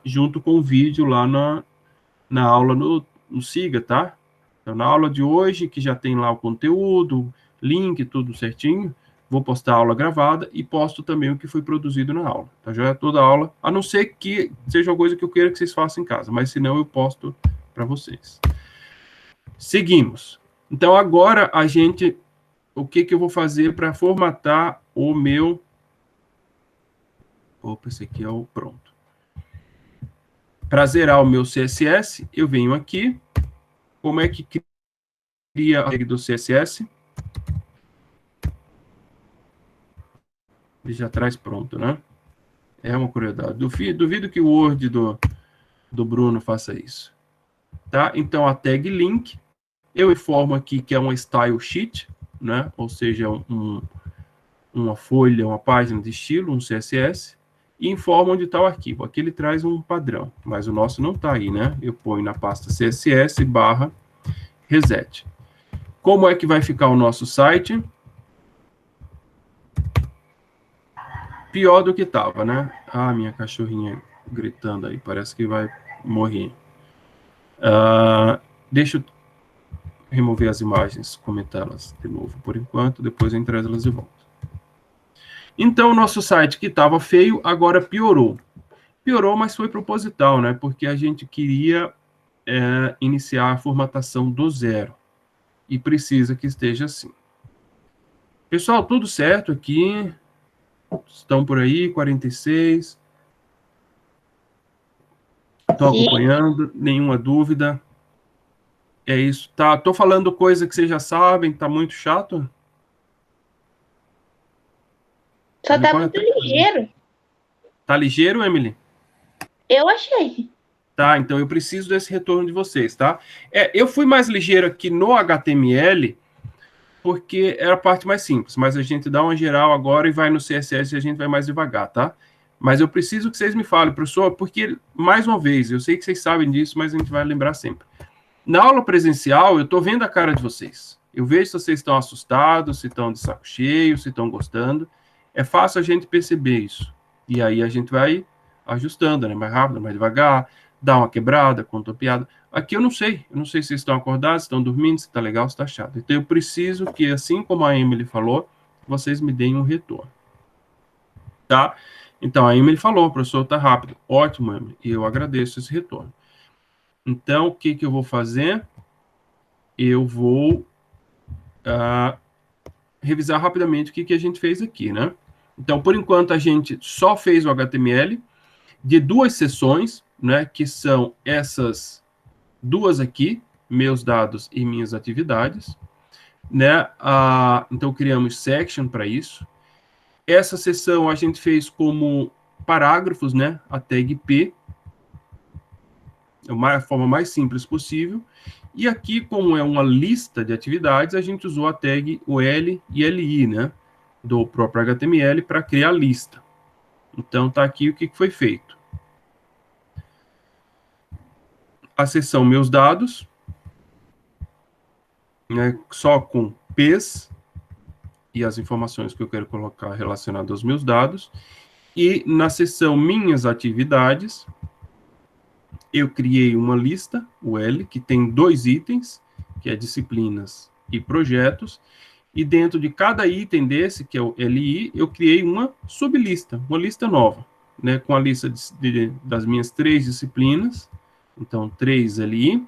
junto com o vídeo lá na aula no Siga, tá? Então, na aula de hoje, que já tem lá o conteúdo, link, tudo certinho, vou postar a aula gravada e posto também o que foi produzido na aula, tá? Já é toda a aula, a não ser que seja uma coisa que eu queira que vocês façam em casa, mas se não, eu posto para vocês. Seguimos. Então, agora, o que eu vou fazer para formatar o meu... Opa, esse aqui é o pronto. Para zerar o meu CSS, eu venho aqui. Como é que cria a tag do CSS? Ele já traz pronto, né? É uma curiosidade. Duvido que o Word do Bruno faça isso. Tá? Então, a tag link, eu informo aqui que é uma style sheet, né? Ou seja, uma folha, uma página de estilo, um CSS, e informo onde está o arquivo. Aqui ele traz um padrão, mas o nosso não está aí, né? Eu ponho na pasta CSS/reset. Como é que vai ficar o nosso site? Pior do que estava, né? Ah, minha cachorrinha gritando aí, parece que vai morrer. Deixa eu remover as imagens, comentá-las de novo por enquanto, depois eu trago elas de volta. Então, o nosso site que estava feio, agora piorou. Piorou, mas foi proposital, né? Porque a gente queria iniciar a formatação do zero. E precisa que esteja assim. Pessoal, tudo certo aqui? Estão por aí, 46. Estão acompanhando, nenhuma dúvida. É isso. Tá, tô falando coisa que vocês já sabem, tá muito chato? Só tá muito ligeiro. Tá ligeiro, Emily? Eu achei. Tá, então eu preciso desse retorno de vocês, tá? Eu fui mais ligeiro aqui no HTML, porque era a parte mais simples, mas a gente dá uma geral agora e vai no CSS e a gente vai mais devagar, tá? Mas eu preciso que vocês me falem, professor, porque, mais uma vez, eu sei que vocês sabem disso, mas a gente vai lembrar sempre. Na aula presencial, eu tô vendo a cara de vocês. Eu vejo se vocês estão assustados, se estão de saco cheio, se estão gostando. É fácil a gente perceber isso. E aí a gente vai ajustando, né? Mais rápido, mais devagar, dá uma quebrada, conta uma piada. Aqui eu não sei se vocês estão acordados, se estão dormindo, se está legal, se está chato. Então eu preciso que, assim como a Emily falou, vocês me deem um retorno. Tá? Então a Emily falou, o professor está rápido. Ótimo, Emily. E eu agradeço esse retorno. Então, o que eu vou fazer? Eu vou revisar rapidamente o que a gente fez aqui, né? Então, por enquanto, a gente só fez o HTML de 2 seções, né, que são essas duas aqui, meus dados e minhas atividades, né? Então, criamos section para isso. Essa seção a gente fez como parágrafos, né? A tag P, a forma mais simples possível. E aqui, como é uma lista de atividades, a gente usou a tag UL e LI, né? Do próprio HTML para criar a lista. Então, tá aqui o que foi feito. A seção meus dados, né? Só com P's e as informações que eu quero colocar relacionadas aos meus dados. E na seção minhas atividades, eu criei uma lista, o L, que tem 2 itens, que é disciplinas e projetos, e dentro de cada item desse, que é o LI, eu criei uma sublista, uma lista nova, né, com a lista das minhas 3 disciplinas, então 3 LI,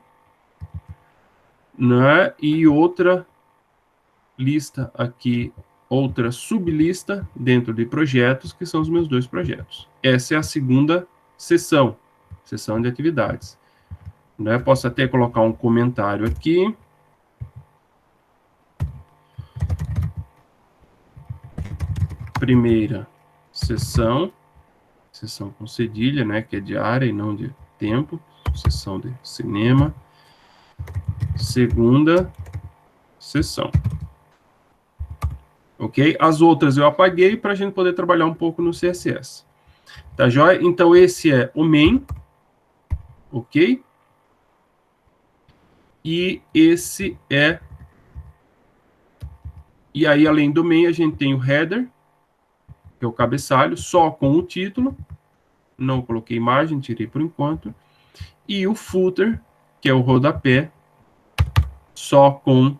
né, e outra lista aqui, outra sublista dentro de projetos, que são os meus 2 projetos. Essa é a segunda seção de atividades. Né? Posso até colocar um comentário aqui. Primeira sessão com cedilha, né, que é de área e não de tempo, sessão de cinema. Segunda sessão. Ok? As outras eu apaguei para a gente poder trabalhar um pouco no CSS. Tá joia? Então, esse é o main. Ok? E esse é... E aí, além do main, a gente tem o header, que é o cabeçalho, só com o título. Não coloquei imagem, tirei por enquanto. E o footer, que é o rodapé, só com...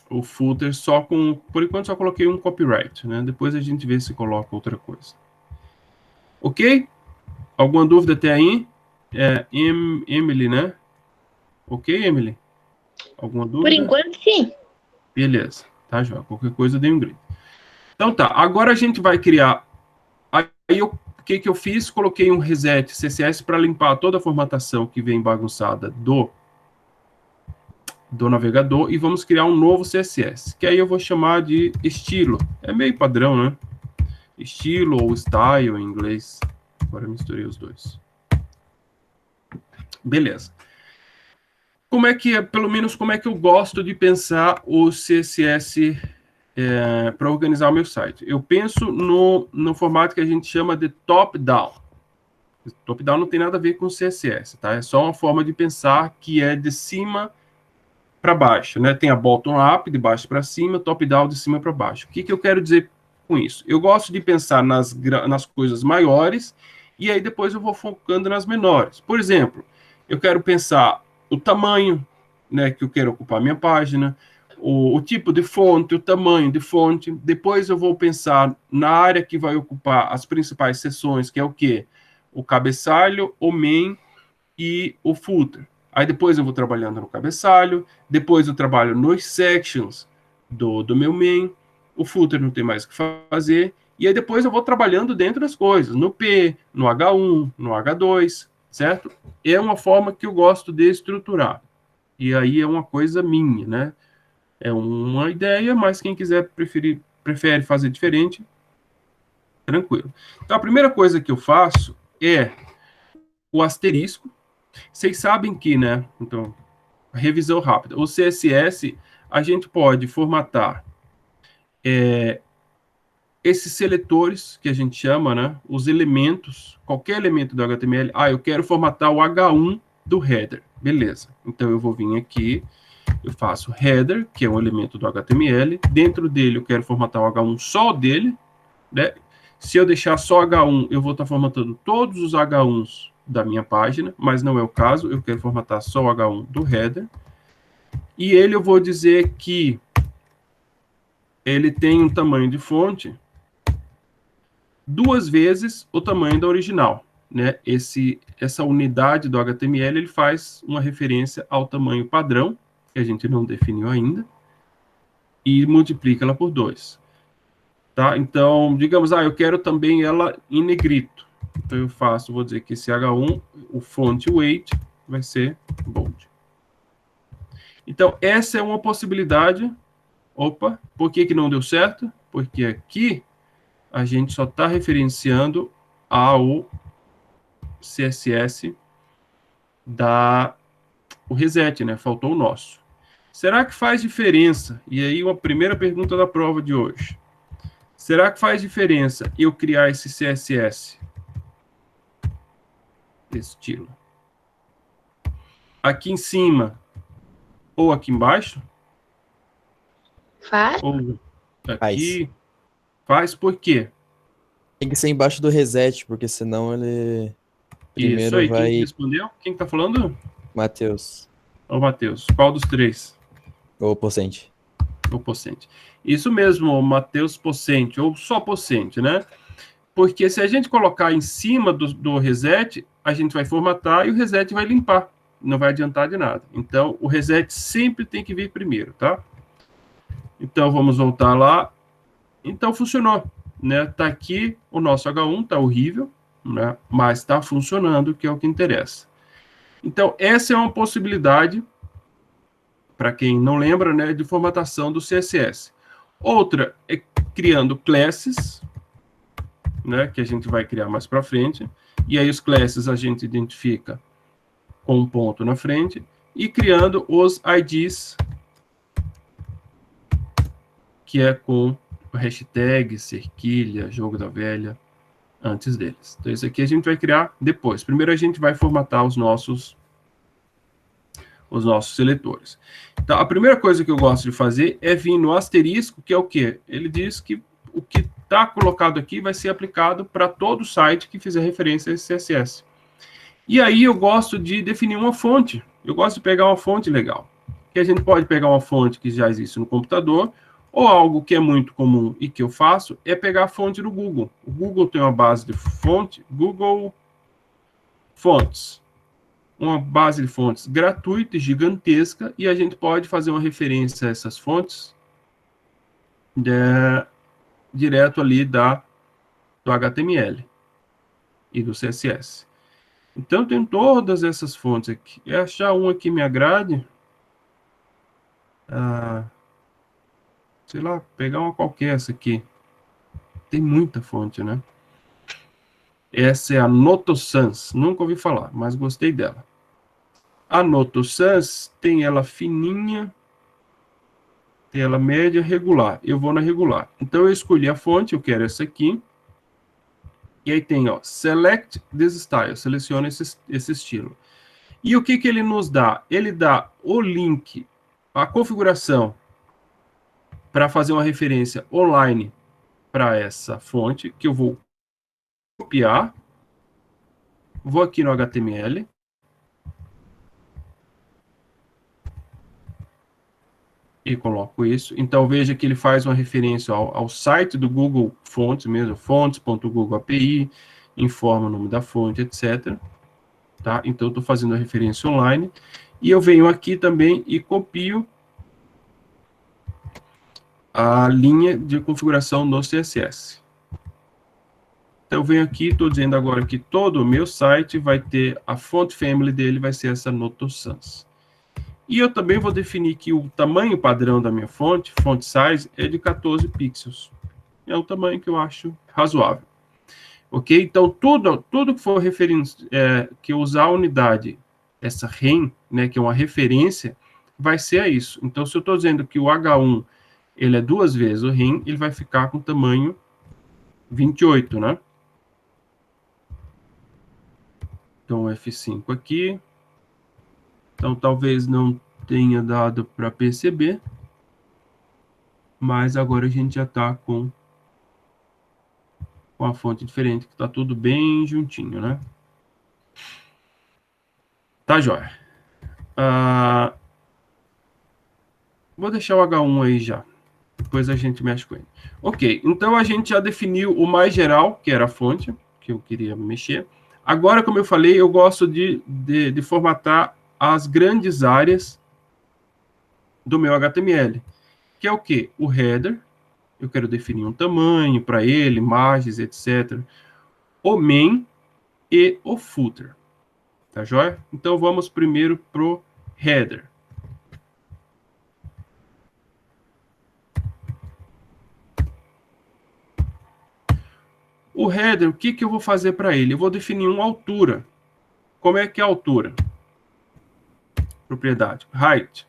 o footer só com... Por enquanto, só coloquei um copyright, né? Depois a gente vê se coloca outra coisa. Ok? Alguma dúvida até aí? Emily, né? Ok, Emily? Alguma dúvida? Por enquanto, sim. Beleza. Tá, João? Qualquer coisa, dê um grito. Então tá, agora a gente vai criar... Aí o que eu fiz? Coloquei um reset CSS para limpar toda a formatação que vem bagunçada do navegador e vamos criar um novo CSS, que aí eu vou chamar de estilo. É meio padrão, né? Estilo ou style em inglês. Agora eu misturei os dois. Beleza. Como é que, pelo menos, como é que eu gosto de pensar o CSS para organizar o meu site? Eu penso no formato que a gente chama de top-down. Top-down não tem nada a ver com CSS, tá? É só uma forma de pensar que é de cima para baixo, né? Tem a bottom-up, de baixo para cima, top-down, de cima para baixo. O que eu quero dizer com isso? Eu gosto de pensar nas coisas maiores e aí depois eu vou focando nas menores. Por exemplo, eu quero pensar o tamanho, né, que eu quero ocupar a minha página, o tipo de fonte, o tamanho de fonte. Depois eu vou pensar na área que vai ocupar as principais seções, que é o quê? O cabeçalho, o main e o footer. Aí depois eu vou trabalhando no cabeçalho, depois eu trabalho nos sections do meu main, o footer não tem mais o que fazer, e aí depois eu vou trabalhando dentro das coisas, no P, no H1, no H2, certo? É uma forma que eu gosto de estruturar. E aí é uma coisa minha, né? É uma ideia, mas quem quiser prefere fazer diferente, tranquilo. Então, a primeira coisa que eu faço é o asterisco. Vocês sabem que, né? Então, revisão rápida. O CSS, a gente pode formatar esses seletores, que a gente chama, né? Os elementos, qualquer elemento do HTML. Eu quero formatar o H1 do header. Beleza. Então, eu vou vir aqui, eu faço header, que é um elemento do HTML. Dentro dele, eu quero formatar o H1 só dele, né? Se eu deixar só H1, eu vou estar formatando todos os H1s da minha página, mas não é o caso. Eu quero formatar só o H1 do header. E ele, eu vou dizer que ele tem um tamanho de fonte 2 vezes o tamanho da original, né? Essa unidade do HTML, ele faz uma referência ao tamanho padrão, que a gente não definiu ainda, e multiplica ela por 2. Tá? Então, digamos, eu quero também ela em negrito. Então eu faço, vou dizer que esse H1, o font weight vai ser bold. Então essa é uma possibilidade. Opa, por que que não deu certo? Porque aqui a gente só está referenciando ao CSS o reset, né? Faltou o nosso. Será que faz diferença? E aí uma primeira pergunta da prova de hoje. Será que faz diferença eu criar esse CSS? Estilo. Aqui em cima ou aqui embaixo? Faz. Ou aqui? Faz por quê? Tem que ser embaixo do reset, porque senão ele primeiro Isso aí, vai... quem respondeu? Quem tá falando? Matheus. Ô, Matheus. Qual dos três? O Pocente. O Pocente. Isso mesmo, Matheus Pocente, ou só Pocente, né? Porque se a gente colocar em cima do reset, a gente vai formatar e o reset vai limpar. Não vai adiantar de nada. Então, o reset sempre tem que vir primeiro, tá? Então, vamos voltar lá. Então, funcionou, né? Tá aqui o nosso H1, tá horrível, né? Mas está funcionando, que é o que interessa. Então, essa é uma possibilidade, para quem não lembra, né, de formatação do CSS. Outra é criando classes, né, que a gente vai criar mais para frente, e aí os classes a gente identifica com um ponto na frente, e criando os IDs, que é com hashtag, cerquilha, jogo da velha, antes deles. Então, isso aqui a gente vai criar depois. Primeiro a gente vai formatar os nossos seletores. Então, a primeira coisa que eu gosto de fazer é vir no asterisco, que é o quê? Ele diz que o que está colocado aqui vai ser aplicado para todo site que fizer referência a esse CSS. E aí eu gosto de definir uma fonte. Eu gosto de pegar uma fonte legal. Que a gente pode pegar uma fonte que já existe no computador, ou algo que é muito comum e que eu faço, é pegar a fonte do Google. O Google tem uma base de fonte, Google Fontes. Uma base de fontes gratuita e gigantesca, e a gente pode fazer uma referência a essas fontes direto ali do HTML e do CSS. Então, tem todas essas fontes aqui. É achar uma que me agrade, sei lá, pegar uma qualquer, essa aqui. Tem muita fonte, né? Essa é a Noto Sans. Nunca ouvi falar, mas gostei dela. A Noto Sans tem ela fininha, tem ela média, regular. Eu vou na regular. Então, eu escolhi a fonte, eu quero essa aqui. E aí tem, ó, Select this style. Seleciona esse estilo. E o que que ele nos dá? Ele dá o link, a configuração para fazer uma referência online para essa fonte, que eu vou copiar. Vou aqui no HTML. E coloco isso. Então, veja que ele faz uma referência ao site do Google Fontes mesmo, fontes.google API, informa o nome da fonte, etc. Tá? Então, eu estou fazendo a referência online. E eu venho aqui também e copio a linha de configuração do CSS. Então, eu venho aqui, estou dizendo agora que todo o meu site vai ter, a font family dele vai ser essa Noto Sans. E eu também vou definir que o tamanho padrão da minha fonte, font size, é de 14 pixels. É um tamanho que eu acho razoável. Ok? Então, tudo que for referência, que usar a unidade, essa rem, né, que é uma referência, vai ser a isso. Então, se eu estou dizendo que o H1 ele é 2 vezes o rem, ele vai ficar com tamanho 28, né? Então, F5 aqui. Então, talvez não tenha dado para perceber, mas agora a gente já está com a fonte diferente, que está tudo bem juntinho, né? Tá, jóia. Vou deixar o H1 aí já. Depois a gente mexe com ele. Ok, então a gente já definiu o mais geral, que era a fonte, que eu queria mexer. Agora, como eu falei, eu gosto de formatar as grandes áreas do meu HTML, que é o quê? O header, eu quero definir um tamanho para ele, imagens, etc. O main, e o footer. Tá joia? Então, vamos primeiro pro header. O header, o que eu vou fazer para ele? Eu vou definir uma altura. Como é que é a altura? Propriedade, height.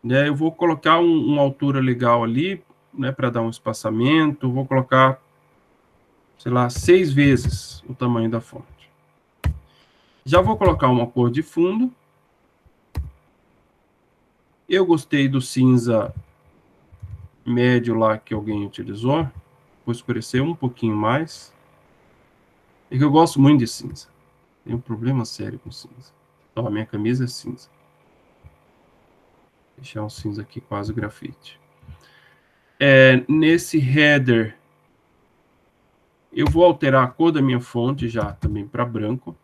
Né, eu vou colocar uma altura legal ali, né, para dar um espaçamento. Vou colocar, sei lá, 6 vezes o tamanho da fonte. Já vou colocar uma cor de fundo. Eu gostei do cinza médio lá que alguém utilizou. Vou escurecer um pouquinho mais. É que eu gosto muito de cinza. Tem um problema sério com cinza. Então, a minha camisa é cinza. Vou deixar um cinza aqui, quase grafite. Nesse header, eu vou alterar a cor da minha fonte já também para branco.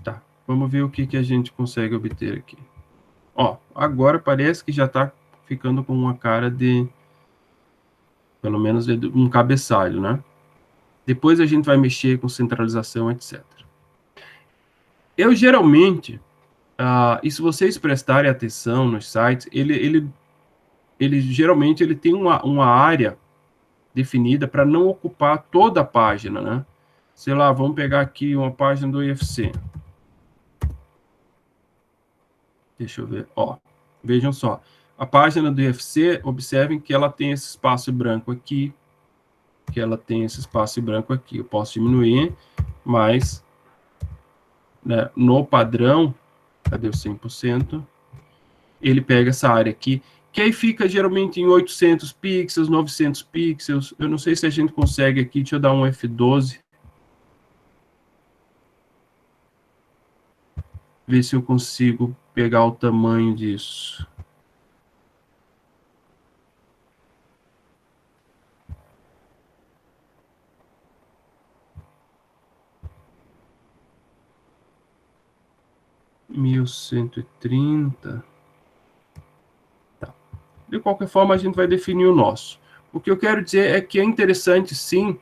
Tá, vamos ver o que a gente consegue obter aqui. Ó, agora parece que já está ficando com uma cara de, pelo menos, de um cabeçalho, né? Depois a gente vai mexer com centralização, etc. Eu, geralmente, e se vocês prestarem atenção nos sites, ele geralmente ele tem uma área definida para não ocupar toda a página, né? Sei lá, vamos pegar aqui uma página do IFC. Deixa eu ver, ó, vejam só. A página do IFC, observem que ela tem esse espaço branco aqui, que ela tem esse espaço branco aqui. Eu posso diminuir, mas, né, no padrão, cadê o 100%? Ele pega essa área aqui, que aí fica geralmente em 800 pixels, 900 pixels. Eu não sei se a gente consegue aqui, deixa eu dar um F12. Ver se eu consigo pegar o tamanho disso. (1130). Tá. De qualquer forma, a gente vai definir o nosso. O que eu quero dizer é que é interessante, sim,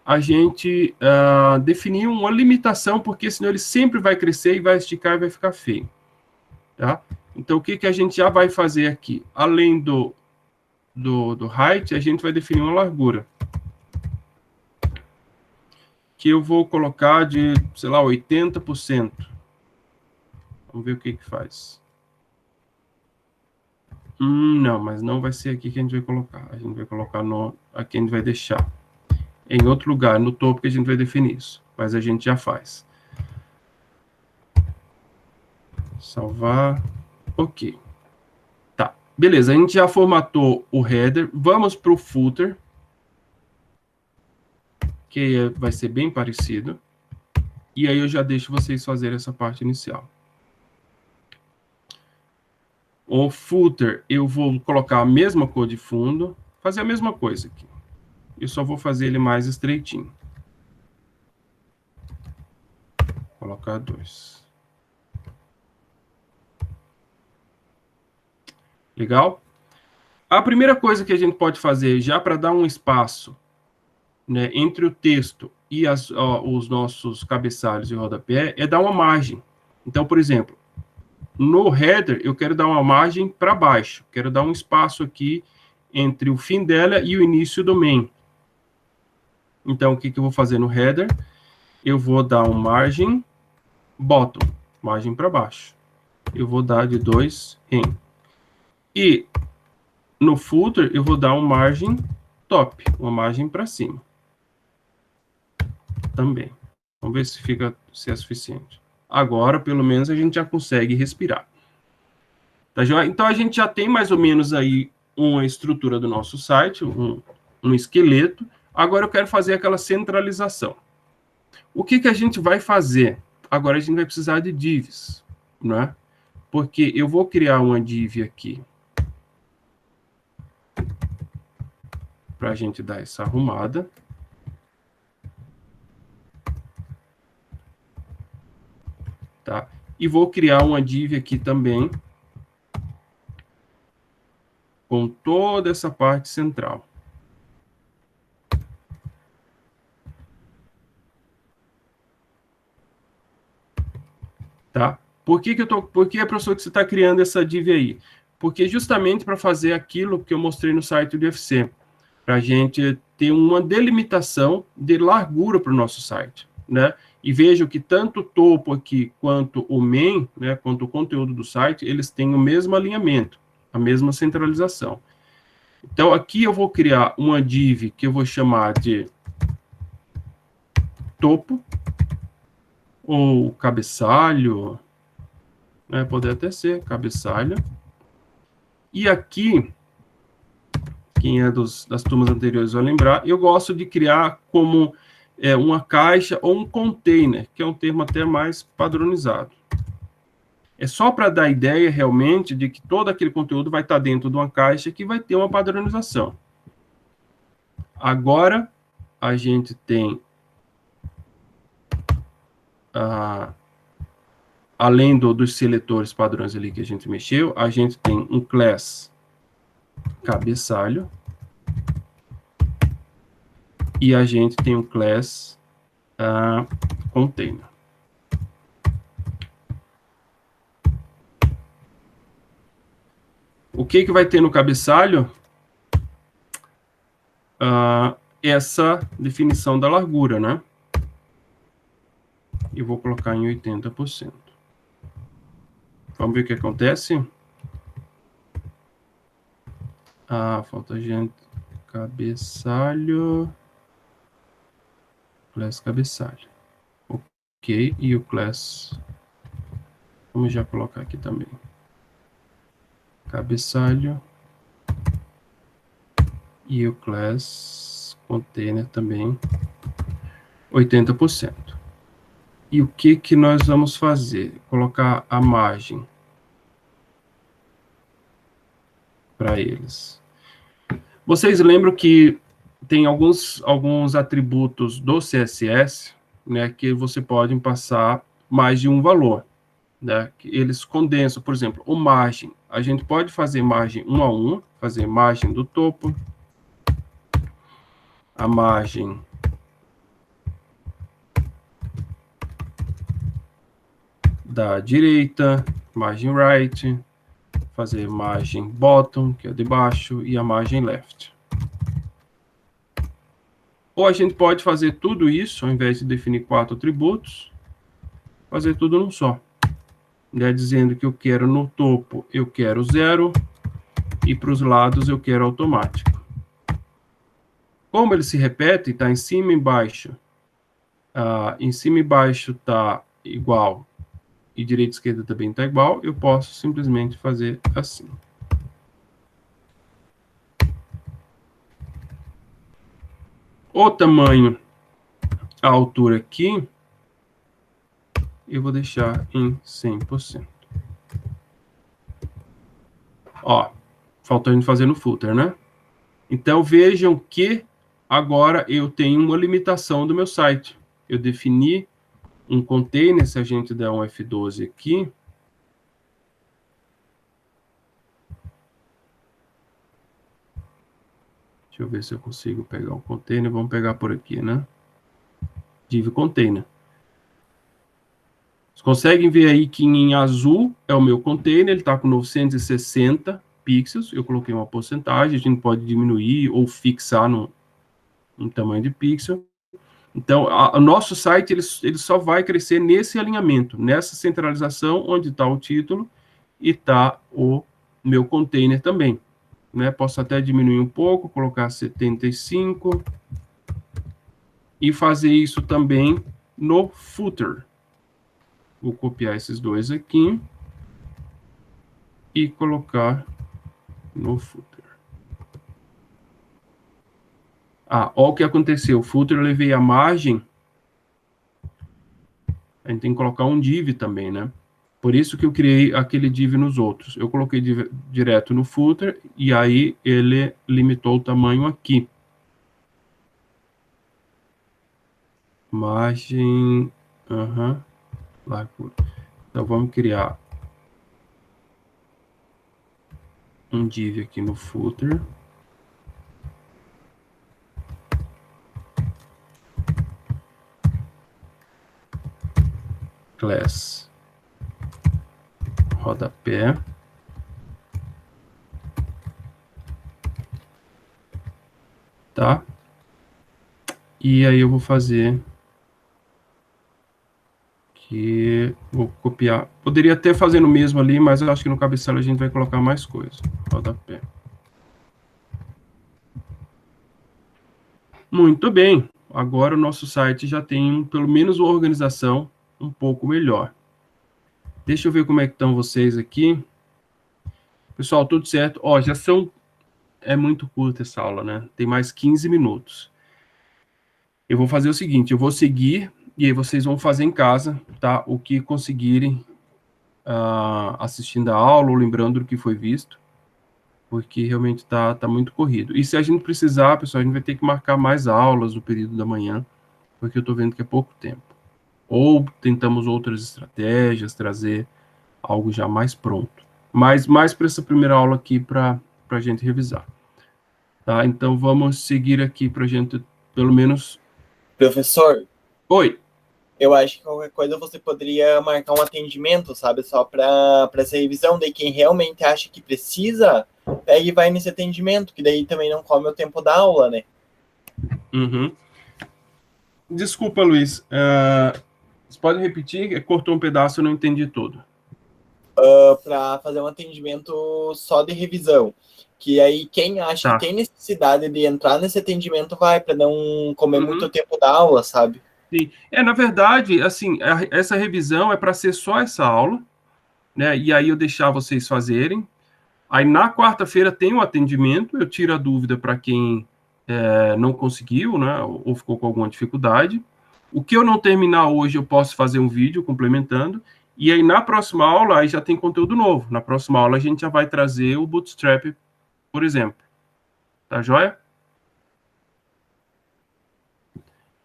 a gente definir uma limitação, porque senão ele sempre vai crescer e vai esticar e vai ficar feio. Tá? Então, o que a gente já vai fazer aqui? Além do height, a gente vai definir uma largura. Que eu vou colocar de, sei lá, 80%. Vamos ver o que faz. Não, mas não vai ser aqui que a gente vai colocar. A gente vai colocar aqui, a gente vai deixar em outro lugar, no topo, que a gente vai definir isso. Mas a gente já faz. Salvar. Ok. Tá. Beleza, a gente já formatou o header. Vamos para o footer. Que vai ser bem parecido. E aí eu já deixo vocês fazerem essa parte inicial. O footer, eu vou colocar a mesma cor de fundo. Fazer a mesma coisa aqui. Eu só vou fazer ele mais estreitinho. Vou colocar 2. Legal? A primeira coisa que a gente pode fazer, já para dar um espaço, né, entre o texto e os nossos cabeçalhos e rodapé, é dar uma margem. Então, por exemplo, no header, eu quero dar uma margem para baixo. Quero dar um espaço aqui entre o fim dela e o início do main. Então, o que eu vou fazer no header? Eu vou dar uma margem bottom, margem para baixo. Eu vou dar de 2 rem. E no footer, eu vou dar uma margem top, uma margem para cima. Também. Vamos ver se é suficiente. Agora, pelo menos, a gente já consegue respirar. Tá joia? Então, a gente já tem mais ou menos aí uma estrutura do nosso site, um esqueleto. Agora, eu quero fazer aquela centralização. O que a gente vai fazer? Agora, a gente vai precisar de divs, né? Porque eu vou criar uma div aqui para a gente dar essa arrumada. Tá? E vou criar uma div aqui também com toda essa parte central. Por que, professor, que você está criando essa div aí? Porque justamente para fazer aquilo que eu mostrei no site do IFC, para a gente ter uma delimitação de largura para o nosso site, né? E vejam que tanto o topo aqui, quanto o main, né, quanto o conteúdo do site, eles têm o mesmo alinhamento, a mesma centralização. Então, aqui eu vou criar uma div que eu vou chamar de topo, ou cabeçalho, né, pode até ser cabeçalho. E aqui, quem é das turmas anteriores vai lembrar, eu gosto de criar como uma caixa ou um container, que é um termo até mais padronizado. É só para dar ideia, realmente, de que todo aquele conteúdo vai estar dentro de uma caixa que vai ter uma padronização. Agora, a gente tem, além dos seletores padrões ali que a gente mexeu, a gente tem um class cabeçalho, e a gente tem um class container. O que vai ter no cabeçalho? Essa definição da largura, né? Eu vou colocar em 80%. Vamos ver o que acontece? Falta gente. Cabeçalho. Class cabeçalho. Ok, e o class... Vamos já colocar aqui também. Cabeçalho. E o class container também. 80%. E o que nós vamos fazer? Colocar a margem para eles. Vocês lembram que tem alguns atributos do CSS, né, que você pode passar mais de um valor, né, que eles condensam, por exemplo, o margem. A gente pode fazer margem 1 a 1, fazer margem do topo, a margem da direita, margem right, fazer margem bottom, que é de baixo, e a margem left. Ou a gente pode fazer tudo isso, ao invés de definir 4 atributos, fazer tudo num só. Né, dizendo que eu quero no topo, eu quero 0, e para os lados eu quero automático. Como ele se repete, está em cima e embaixo. Em cima e baixo está igual, e direita e esquerda também está igual, eu posso simplesmente fazer assim. O tamanho, a altura aqui, eu vou deixar em 100%. Ó, faltou a gente fazer no footer, né? Então, vejam que agora eu tenho uma limitação do meu site. Eu defini um container, se a gente der um F12 aqui, deixa eu ver se eu consigo pegar o container, vamos pegar por aqui, né? Div container. Vocês conseguem ver aí que em azul é o meu container, ele está com 960 pixels, eu coloquei uma porcentagem, a gente pode diminuir ou fixar no tamanho de pixel. Então, o nosso site ele só vai crescer nesse alinhamento, nessa centralização, onde está o título e está o meu container também. Né? Posso até diminuir um pouco, colocar 75 e fazer isso também no footer. Vou copiar esses dois aqui e colocar no footer. Olha o que aconteceu. O footer eu levei a margem. A gente tem que colocar um div também, né? Por isso que eu criei aquele div nos outros. Eu coloquei direto no footer e aí ele limitou o tamanho aqui. Margem... largura. Então, vamos criar um div aqui no footer. Class rodapé. Tá? E aí eu vou fazer que vou copiar. Poderia até fazer no mesmo ali, mas eu acho que no cabeçalho a gente vai colocar mais coisa. Rodapé. Muito bem. Agora o nosso site já tem pelo menos uma organização um pouco melhor. Deixa eu ver como é que estão vocês aqui. Pessoal, tudo certo? Ó, já são... É muito curta essa aula, né? Tem mais 15 minutos. Eu vou fazer o seguinte, eu vou seguir e aí vocês vão fazer em casa, tá? O que conseguirem assistindo a aula ou lembrando do que foi visto, porque realmente tá muito corrido. E se a gente precisar, pessoal, a gente vai ter que marcar mais aulas no período da manhã, porque eu tô vendo que é pouco tempo. Ou tentamos outras estratégias, trazer algo já mais pronto. Mas mais para essa primeira aula aqui para a gente revisar. Tá? Então vamos seguir aqui para a gente, pelo menos... Professor? Oi. Eu acho que qualquer coisa você poderia marcar um atendimento, sabe? Só para essa revisão. Daí quem realmente acha que precisa, pega e vai nesse atendimento, que daí também não come o tempo da aula, né? Uhum. Desculpa, Luiz. Você pode repetir? Cortou um pedaço, eu não entendi tudo. Para fazer um atendimento só de revisão. Que aí quem acha que tem necessidade de entrar nesse atendimento vai, para não comer muito tempo da aula, sabe? Sim. Na verdade, assim, essa revisão é para ser só essa aula, né? E aí eu deixar vocês fazerem. Aí na quarta-feira tem um atendimento, eu tiro a dúvida para quem não conseguiu, né? Ou ficou com alguma dificuldade. O que eu não terminar hoje, eu posso fazer um vídeo complementando. E aí na próxima aula, aí já tem conteúdo novo. Na próxima aula a gente já vai trazer o Bootstrap, por exemplo. Tá joia?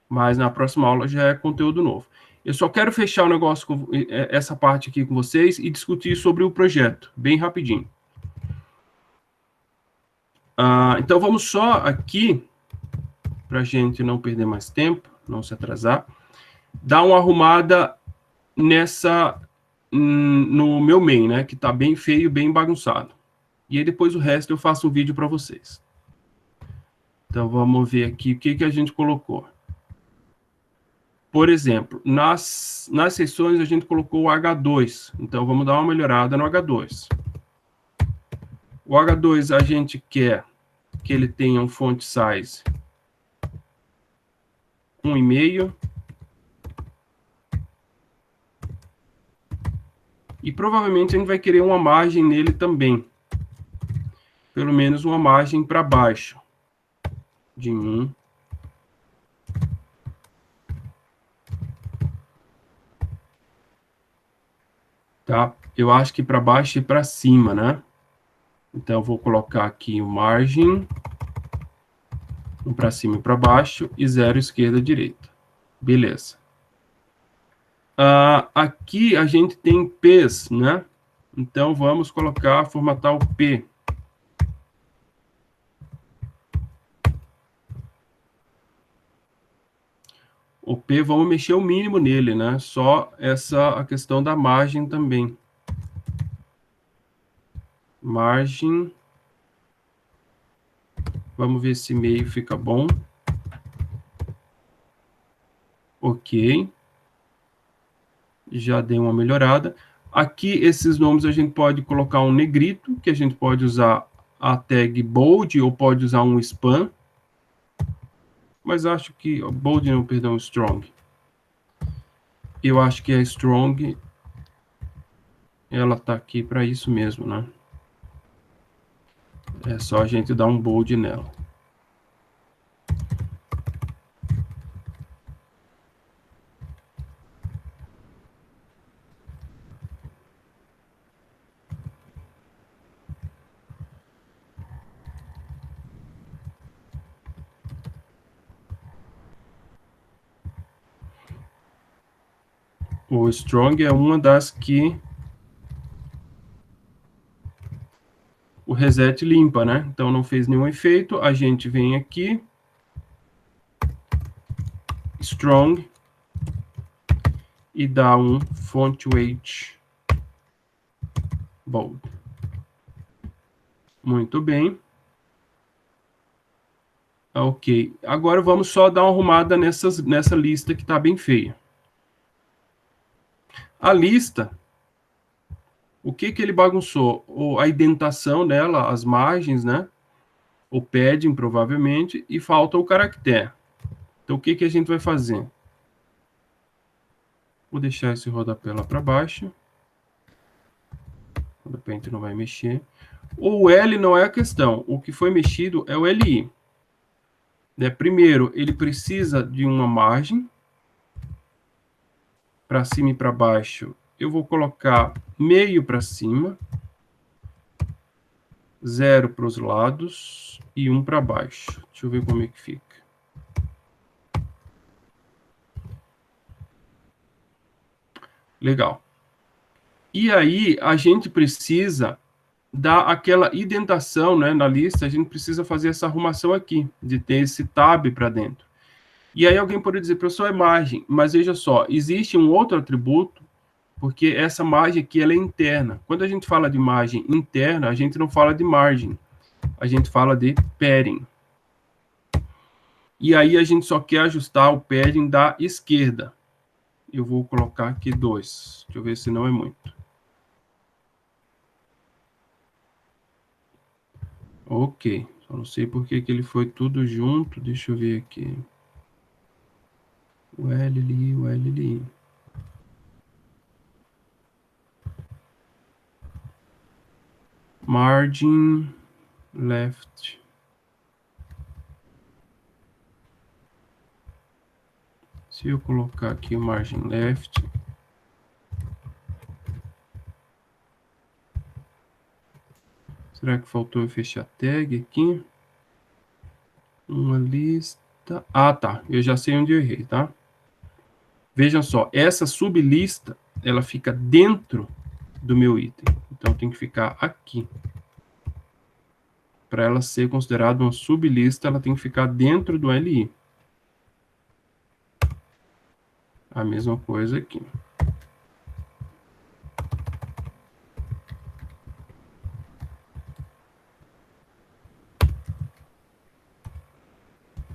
Mas na próxima aula já é conteúdo novo. Eu só quero fechar o negócio com essa parte aqui com vocês e discutir sobre o projeto, bem rapidinho. Então vamos só aqui, para a gente não perder mais tempo, não se atrasar, dar uma arrumada no meu main, né, que está bem feio, bem bagunçado. E aí depois o resto eu faço um vídeo para vocês. Então vamos ver aqui o que a gente colocou. Por exemplo, nas seções a gente colocou o H2. Então, vamos dar uma melhorada no H2. O H2 a gente quer que ele tenha um font size 1,5. E provavelmente a gente vai querer uma margem nele também. Pelo menos uma margem para baixo. De 1. Tá? Eu acho que para baixo e para cima, né? Então, eu vou colocar aqui o margem, um para cima e para baixo, e 0 esquerda e direita. Beleza. Aqui a gente tem P's, né? Então, vamos formatar o P. O P, vamos mexer o mínimo nele, né? Só a questão da margem também. Margem. Vamos ver se meio fica bom. Ok. Já dei uma melhorada. Aqui, esses nomes, a gente pode colocar um negrito, que a gente pode usar a tag bold, ou pode usar um spam. Mas acho que... Bold não, perdão, strong. Eu acho que a strong... Ela está aqui para isso mesmo, né? É só a gente dar um bold nela. O strong é uma das que o reset limpa, né? Então não fez nenhum efeito. A gente vem aqui, strong, e dá um font weight bold. Muito bem. Ok. Agora vamos só dar uma arrumada nessa lista que está bem feia. A lista, o que ele bagunçou? A indentação dela, as margens, né? O padding, provavelmente, e falta o caractere. Então, o que a gente vai fazer? Vou deixar esse rodapé lá para baixo. O rodapé a gente não vai mexer. O L não é a questão. O que foi mexido é o LI. Né? Primeiro, ele precisa de uma margem. Para cima e para baixo, eu vou colocar meio para cima. 0 para os lados e 1 para baixo. Deixa eu ver como é que fica. Legal. E aí, a gente precisa dar aquela indentação, né, na lista, a gente precisa fazer essa arrumação aqui, de ter esse tab para dentro. E aí alguém pode dizer, professor, é margem, mas veja só, existe um outro atributo, porque essa margem aqui ela é interna. Quando a gente fala de margem interna, a gente não fala de margem, a gente fala de padding. E aí a gente só quer ajustar o padding da esquerda. Eu vou colocar aqui 2. Deixa eu ver se não é muito. Ok. Só não sei por que ele foi tudo junto. Deixa eu ver aqui. O LLI, o LLI. Margin left. Se eu colocar aqui o margin left, será que faltou eu fechar a tag aqui? Uma lista. Ah, tá. Eu já sei onde eu errei, tá? Vejam só, essa sublista, ela fica dentro do meu item. Então, tem que ficar aqui. Para ela ser considerada uma sublista, ela tem que ficar dentro do LI. A mesma coisa aqui.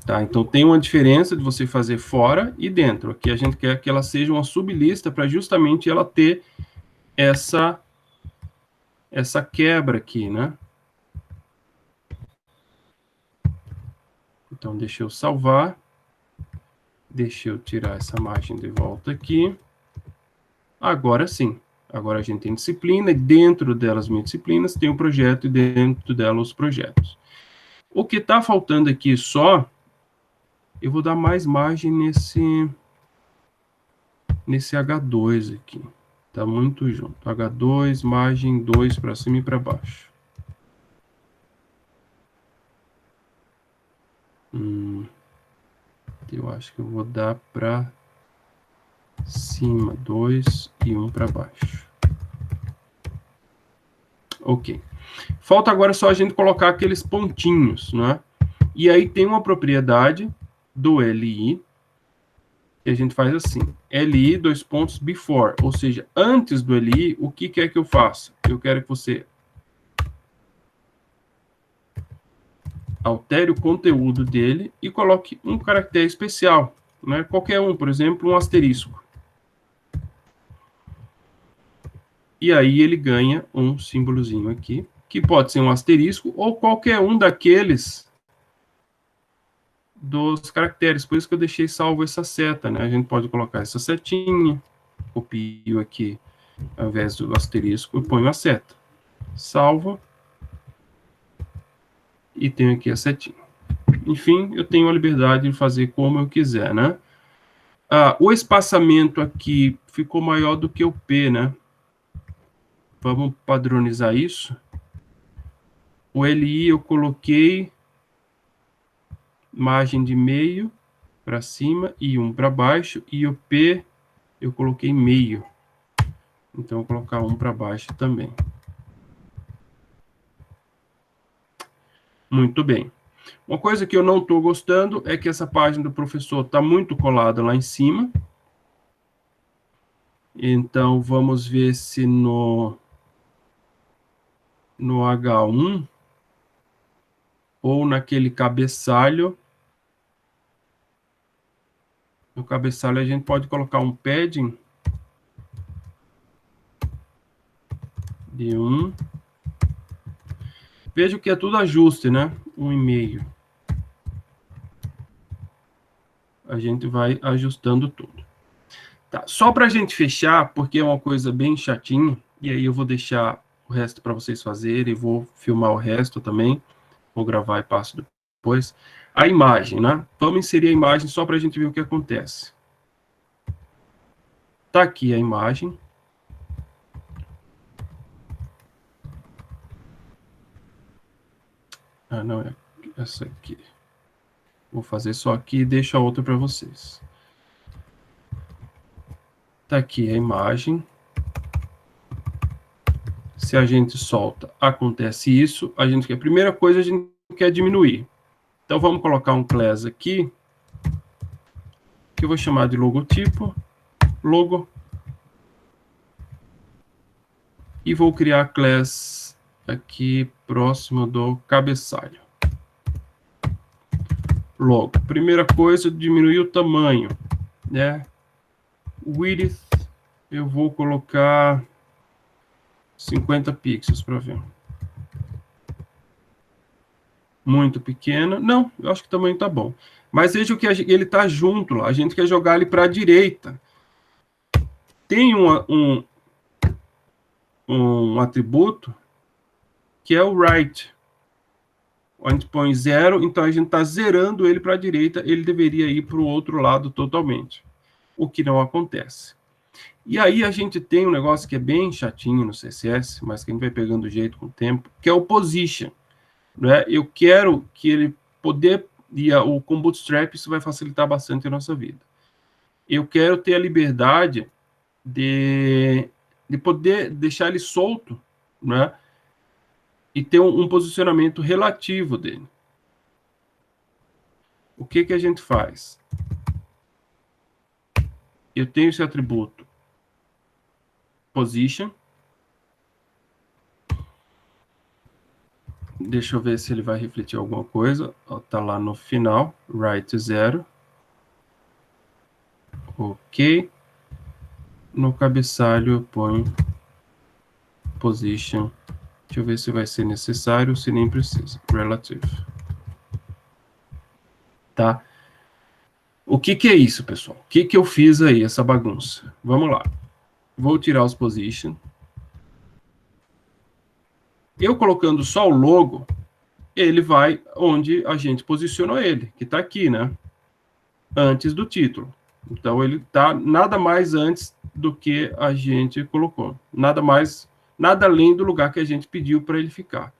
Tá, então tem uma diferença de você fazer fora e dentro. Aqui a gente quer que ela seja uma sublista para justamente ela ter essa quebra aqui, né? Então, deixa eu salvar. Deixa eu tirar essa margem de volta aqui. Agora sim. Agora a gente tem disciplina, e dentro delas, minhas disciplinas, tem o projeto, e dentro delas, os projetos. O que está faltando aqui só, eu vou dar mais margem nesse H2 aqui. Está muito junto. H2, margem 2 para cima e para baixo. Eu acho que eu vou dar para cima 2 e 1 para baixo. Ok. Falta agora só a gente colocar aqueles pontinhos, né? E aí tem uma propriedade do LI, que a gente faz assim, LI, dois pontos, before, ou seja, antes do LI, o que quer que eu faça? Eu quero que você altere o conteúdo dele e coloque um caractere especial, né? Qualquer um, por exemplo, um asterisco. E aí ele ganha um símbolozinho aqui, que pode ser um asterisco ou qualquer um daqueles dos caracteres. Por isso que eu deixei salvo essa seta, né? A gente pode colocar essa setinha, copio aqui, ao invés do asterisco, eu ponho a seta. Salvo. E tenho aqui a setinha. Enfim, eu tenho a liberdade de fazer como eu quiser, né? O espaçamento aqui ficou maior do que o P, né? Vamos padronizar isso. O LI eu coloquei margem de meio para cima e 1 para baixo. E o P eu coloquei meio. Então, eu vou colocar 1 para baixo também. Muito bem. Uma coisa que eu não estou gostando é que essa página do professor está muito colada lá em cima. Então, vamos ver se no no H1 ou naquele cabeçalho. No cabeçalho a gente pode colocar um padding de 1. Veja que é tudo ajuste, né? 1,5. A gente vai ajustando tudo. Tá, só para a gente fechar, porque é uma coisa bem chatinha, e aí eu vou deixar o resto para vocês fazerem, vou filmar o resto também, vou gravar e passo depois. A imagem, né? Vamos inserir a imagem só para a gente ver o que acontece. Tá aqui a imagem. Ah, não, é essa aqui. Vou fazer só aqui e deixo a outra para vocês. Tá aqui a imagem. Se a gente solta, acontece isso. A primeira coisa, a gente quer diminuir. Então, vamos colocar um class aqui, que eu vou chamar de logotipo, logo. E vou criar class aqui próximo do cabeçalho. Logo, primeira coisa, diminuir o tamanho, né? Width, eu vou colocar 50 pixels para ver. Muito pequena. Não, eu acho que o tamanho tá bom. Mas veja que ele tá junto lá. A gente quer jogar ele para a direita. Tem um atributo que é o right. A gente põe 0, então a gente está zerando ele para a direita, ele deveria ir para o outro lado totalmente. O que não acontece. E aí a gente tem um negócio que é bem chatinho no CSS, mas que a gente vai pegando jeito com o tempo, que é o position. Né? Eu quero que ele com Bootstrap isso vai facilitar bastante a nossa vida. Eu quero ter a liberdade de poder deixar ele solto, né? E ter um posicionamento relativo dele. O que a gente faz? Eu tenho esse atributo position. Deixa eu ver se ele vai refletir alguma coisa. Está lá no final, right 0. Ok. No cabeçalho eu ponho position. Deixa eu ver se vai ser necessário ou se nem precisa. Relative. Tá? O que é isso, pessoal? O que eu fiz aí, essa bagunça? Vamos lá. Vou tirar os position. Eu colocando só o logo, ele vai onde a gente posicionou ele, que está aqui, né? Antes do título. Então, ele está nada mais antes do que a gente colocou. Nada além do lugar que a gente pediu para ele ficar.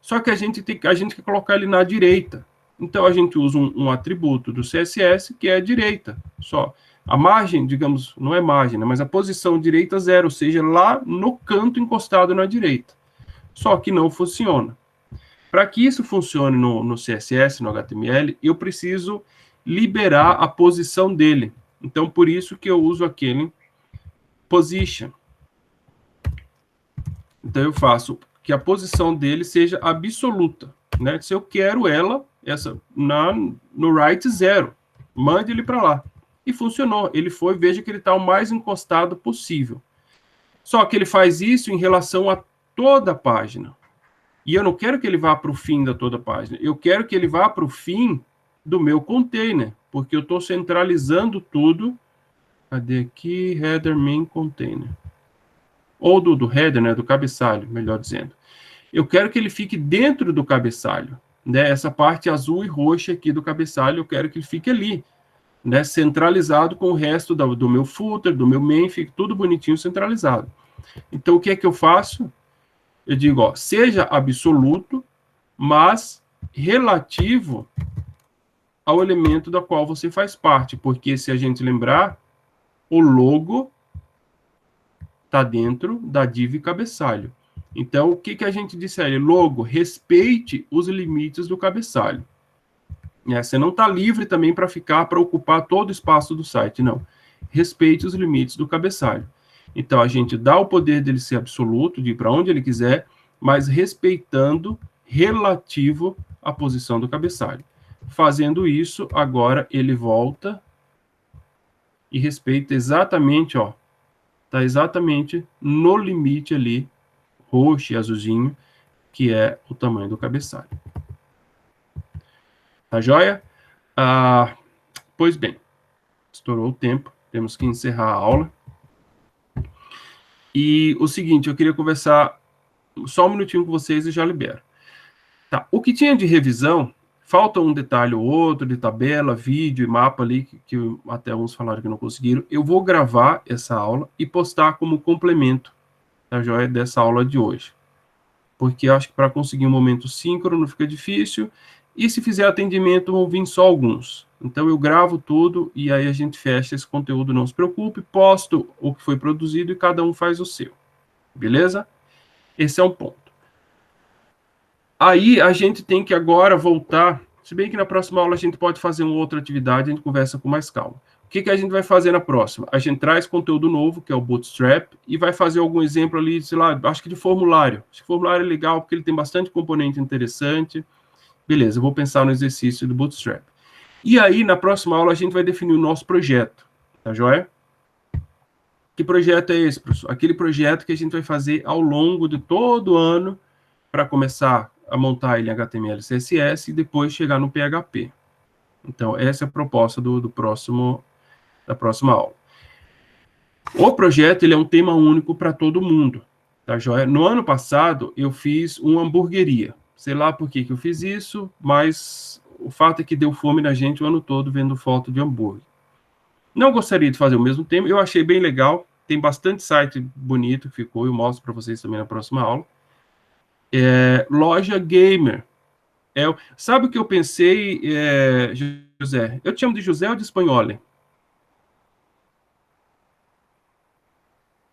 Só que a gente quer colocar ele na direita. Então, a gente usa um atributo do CSS que é a direita, só. A margem, digamos, não é margem, né, mas a posição direita 0, ou seja, lá no canto encostado na direita. Só que não funciona. Para que isso funcione no CSS, no HTML, eu preciso liberar a posição dele. Então, por isso que eu uso aquele position. Então, eu faço que a posição dele seja absoluta. Né? Se eu quero ela, no right 0, mande ele para lá. E funcionou. Ele foi, veja que ele está o mais encostado possível. Só que ele faz isso em relação a toda a página. E eu não quero que ele vá para o fim da toda a página. Eu quero que ele vá para o fim do meu container, porque eu estou centralizando tudo. Cadê aqui? Header main container. Ou do header, né? Do cabeçalho, melhor dizendo. Eu quero que ele fique dentro do cabeçalho. Né? Essa parte azul e roxa aqui do cabeçalho, eu quero que ele fique ali. Né? Centralizado com o resto do meu footer, do meu main, fique tudo bonitinho centralizado. Então, o que é que eu faço? Eu digo, ó, seja absoluto, mas relativo ao elemento da qual você faz parte. Porque, se a gente lembrar, o logo está dentro da div cabeçalho. Então, o que a gente disse aí? Logo, respeite os limites do cabeçalho. Você não está livre também para ocupar todo o espaço do site, não. Respeite os limites do cabeçalho. Então, a gente dá o poder dele ser absoluto, de ir para onde ele quiser, mas respeitando relativo à posição do cabeçalho. Fazendo isso, agora ele volta e respeita exatamente, ó, tá exatamente no limite ali, roxo e azulzinho, que é o tamanho do cabeçalho. Tá joia? Pois bem, estourou o tempo, temos que encerrar a aula. E o seguinte, eu queria conversar só um minutinho com vocês e já libero. Tá, o que tinha de revisão, falta um detalhe ou outro de tabela, vídeo e mapa ali, que até uns falaram que não conseguiram. Eu vou gravar essa aula e postar como complemento, tá joia, dessa aula de hoje. Porque eu acho que para conseguir um momento síncrono fica difícil, e se fizer atendimento vão vir só alguns. Então eu gravo tudo e aí a gente fecha esse conteúdo, não se preocupe, posto o que foi produzido e cada um faz o seu. Beleza? Esse é um ponto. Aí a gente tem que agora voltar, se bem que na próxima aula a gente pode fazer uma outra atividade, a gente conversa com mais calma. O que a gente vai fazer na próxima? A gente traz conteúdo novo, que é o Bootstrap, e vai fazer algum exemplo ali, sei lá, acho que de formulário. Acho que formulário é legal, porque ele tem bastante componente interessante. Beleza, eu vou pensar no exercício do Bootstrap. E aí, na próxima aula, a gente vai definir o nosso projeto. Tá joia? Que projeto é esse, professor? Aquele projeto que a gente vai fazer ao longo de todo o ano para começar a montar ele em HTML e CSS e depois chegar no PHP. Então, essa é a proposta da próxima aula. O projeto ele é um tema único para todo mundo. Tá joia? No ano passado, eu fiz uma hamburgueria. Sei lá por que eu fiz isso, mas o fato é que deu fome na gente o ano todo vendo foto de hambúrguer. Não gostaria de fazer o mesmo tema, eu achei bem legal, tem bastante site bonito que ficou, eu mostro para vocês também na próxima aula. Loja Gamer. Sabe o que eu pensei, José? Eu te chamo de José ou de Espanhole?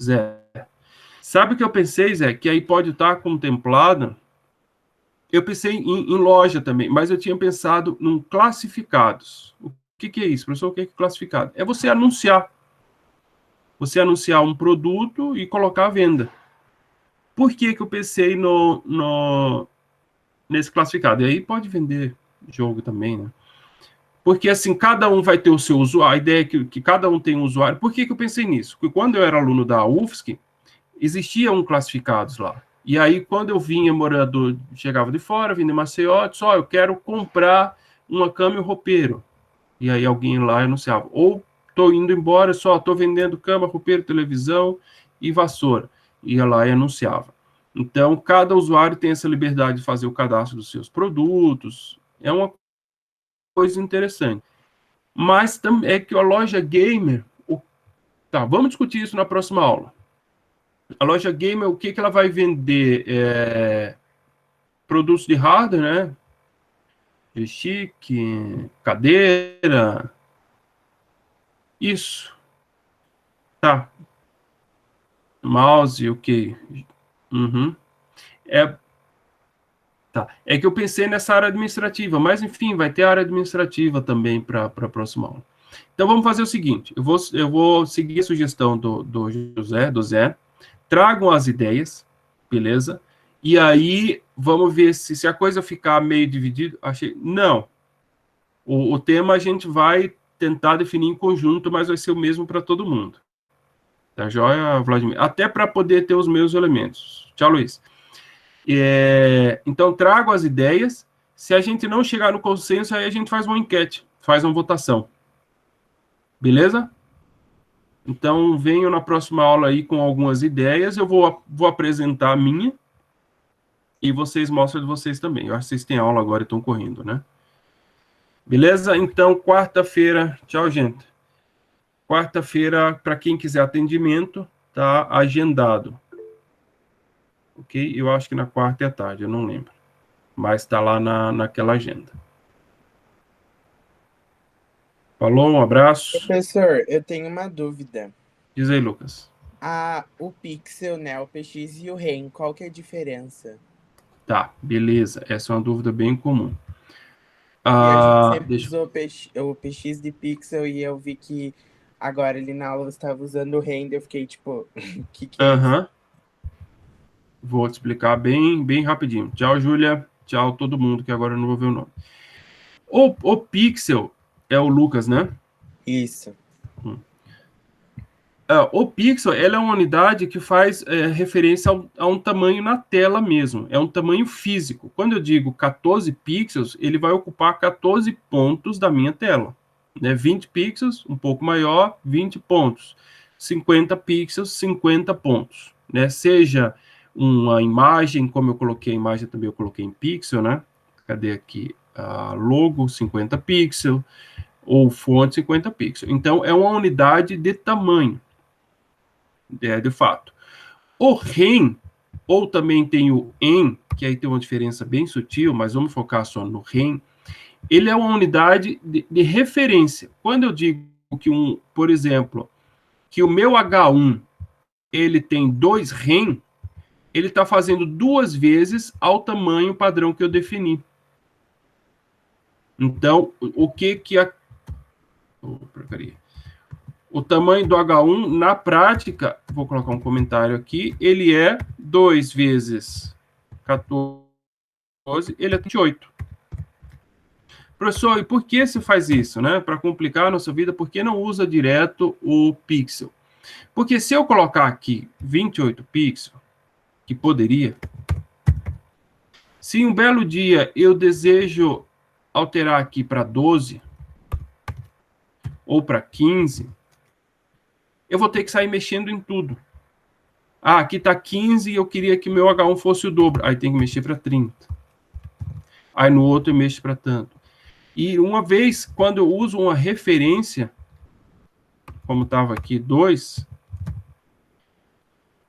Zé. Sabe o que eu pensei, Zé? Que aí pode estar contemplado. Eu pensei em loja também, mas eu tinha pensado em classificados. O que é isso, professor? O que é classificado? É você anunciar. Você anunciar um produto e colocar à venda. Por que eu pensei nesse classificado? E aí pode vender jogo também, né? Porque, assim, cada um vai ter o seu usuário. A ideia é que cada um tem um usuário. Por que eu pensei nisso? Porque quando eu era aluno da UFSC, existia um classificados lá. E aí, quando eu vinha morador, chegava de fora, vinha de Maceió, disse, eu quero comprar uma cama e um roupeiro. E aí alguém lá anunciava. Ou estou indo embora, estou vendendo cama, roupeiro, televisão e vassoura. Ia lá e anunciava. Então, cada usuário tem essa liberdade de fazer o cadastro dos seus produtos. É uma coisa interessante. Mas também é que a loja gamer... Tá, vamos discutir isso na próxima aula. A loja gamer, o que ela vai vender? Produtos de hardware, né? Joystick, cadeira. Isso. Tá. Mouse, ok. Uhum. Tá. É que eu pensei nessa área administrativa, mas enfim, vai ter área administrativa também para a próxima aula. Então vamos fazer o seguinte: eu vou seguir a sugestão do Zé. Tragam as ideias, beleza? E aí, vamos ver se a coisa ficar meio dividida. Não. O tema a gente vai tentar definir em conjunto, mas vai ser o mesmo para todo mundo. Tá joia, Vladimir? Até para poder ter os meus elementos. Tchau, Luiz. Então, trago as ideias. Se a gente não chegar no consenso, aí a gente faz uma enquete, faz uma votação. Beleza? Então, venho na próxima aula aí com algumas ideias. Eu vou apresentar a minha e vocês mostram de vocês também. Eu acho que vocês têm aula agora e estão correndo, né? Beleza? Então, quarta-feira... Tchau, gente. Quarta-feira, para quem quiser atendimento, tá agendado. Ok? Eu acho que na quarta é à tarde, eu não lembro. Mas está lá naquela agenda. Falou, um abraço. Professor, eu tenho uma dúvida. Diz aí, Lucas. O Pixel, né, o PX e o REN, qual que é a diferença? Tá, beleza. Essa é uma dúvida bem comum. A gente sempre usou o PX de Pixel e eu vi que agora ali na aula você estava usando o REN, eu fiquei tipo, que é isso? Vou te explicar bem rapidinho. Tchau, Júlia. Tchau, todo mundo, que agora eu não vou ver o nome. O pixel é o Lucas, né? Isso. O pixel, ela é uma unidade que faz referência a um tamanho na tela mesmo. É um tamanho físico. Quando eu digo 14 pixels, ele vai ocupar 14 pontos da minha tela. Né? 20 pixels, um pouco maior, 20 pontos. 50 pixels, 50 pontos. Né? Seja uma imagem, como eu coloquei a imagem, também eu coloquei em pixel, né? Cadê aqui? Logo, 50 pixels, ou fonte, 50 pixels. Então, é uma unidade de tamanho. De fato. O REM, ou também tem o EN, que aí tem uma diferença bem sutil, mas vamos focar só no REM, ele é uma unidade de referência. Quando eu digo que, por exemplo, que o meu H1 ele tem 2 REM, ele está fazendo 2 vezes ao tamanho padrão que eu defini. Então, o que a... O tamanho do H1, na prática, vou colocar um comentário aqui, ele é 2 vezes 14, ele é 28. Professor, e por que se faz isso, né? Para complicar a nossa vida, por que não usa direto o pixel? Porque se eu colocar aqui 28 pixels, que poderia, se um belo dia eu desejo alterar aqui para 12, ou para 15, eu vou ter que sair mexendo em tudo. Aqui está 15 e eu queria que meu H1 fosse o dobro. Aí tem que mexer para 30. Aí no outro eu mexo para tanto. E uma vez, quando eu uso uma referência, como estava aqui, 2,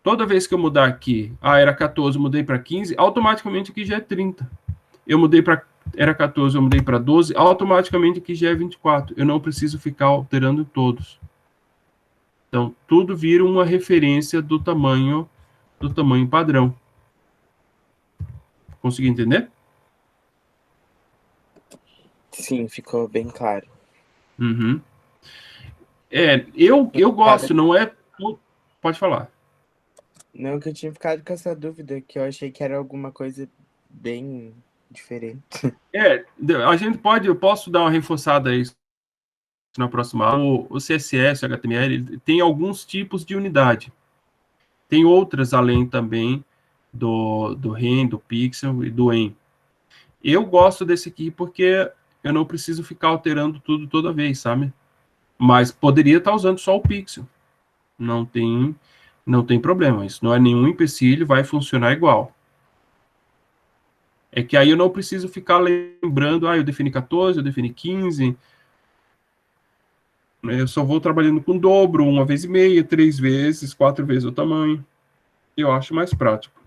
toda vez que eu mudar aqui, era 14, mudei para 15, automaticamente aqui já é 30. Eu mudei para... Era 14, eu mudei para 12, automaticamente aqui já é 24. Eu não preciso ficar alterando todos. Então, tudo vira uma referência do tamanho padrão. Consegui entender? Sim, ficou bem claro. Uhum. Eu gosto, não é... Pode falar. Não, que eu tinha ficado com essa dúvida, que eu achei que era alguma coisa bem diferente. Eu posso dar uma reforçada aí na próxima aula. O CSS, o HTML, ele tem alguns tipos de unidade. Tem outras além também do REM, do pixel e do EN. Eu gosto desse aqui porque eu não preciso ficar alterando tudo toda vez, sabe? Mas poderia estar usando só o pixel. Não tem problema. Isso não é nenhum empecilho, vai funcionar igual. É que aí eu não preciso ficar lembrando, eu defini 14, eu defini 15. Eu só vou trabalhando com dobro, 1,5 vezes, 3 vezes, 4 vezes o tamanho. Eu acho mais prático.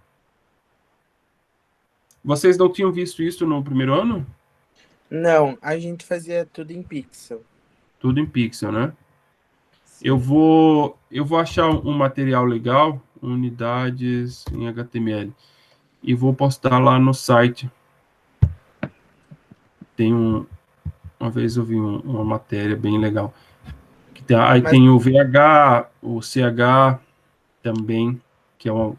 Vocês não tinham visto isso no primeiro ano? Não, a gente fazia tudo em pixel. Tudo em pixel, né? Eu vou achar um material legal, unidades em HTML, e vou postar lá no site. Tem uma vez eu vi uma matéria bem legal. Aí tem o VH, o CH também, que é uma...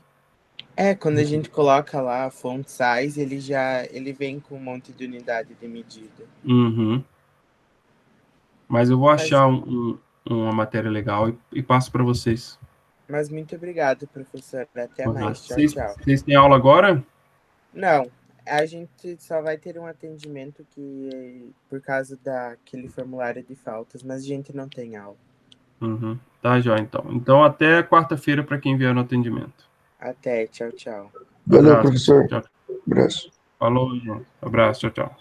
Quando a gente coloca lá a font size, ele vem com um monte de unidade de medida. Uhum. Mas eu vou achar uma matéria legal e passo para vocês. Mas muito obrigado, professor. Até mais. Tchau, tchau. Vocês têm aula agora? Não. A gente só vai ter um atendimento por causa daquele formulário de faltas, mas a gente não tem aula. Uhum. Tá, joia, então. Então, até quarta-feira para quem vier no atendimento. Até, tchau, tchau. Valeu, professor. Tchau. Abraço. Falou, gente. Abraço, tchau, tchau.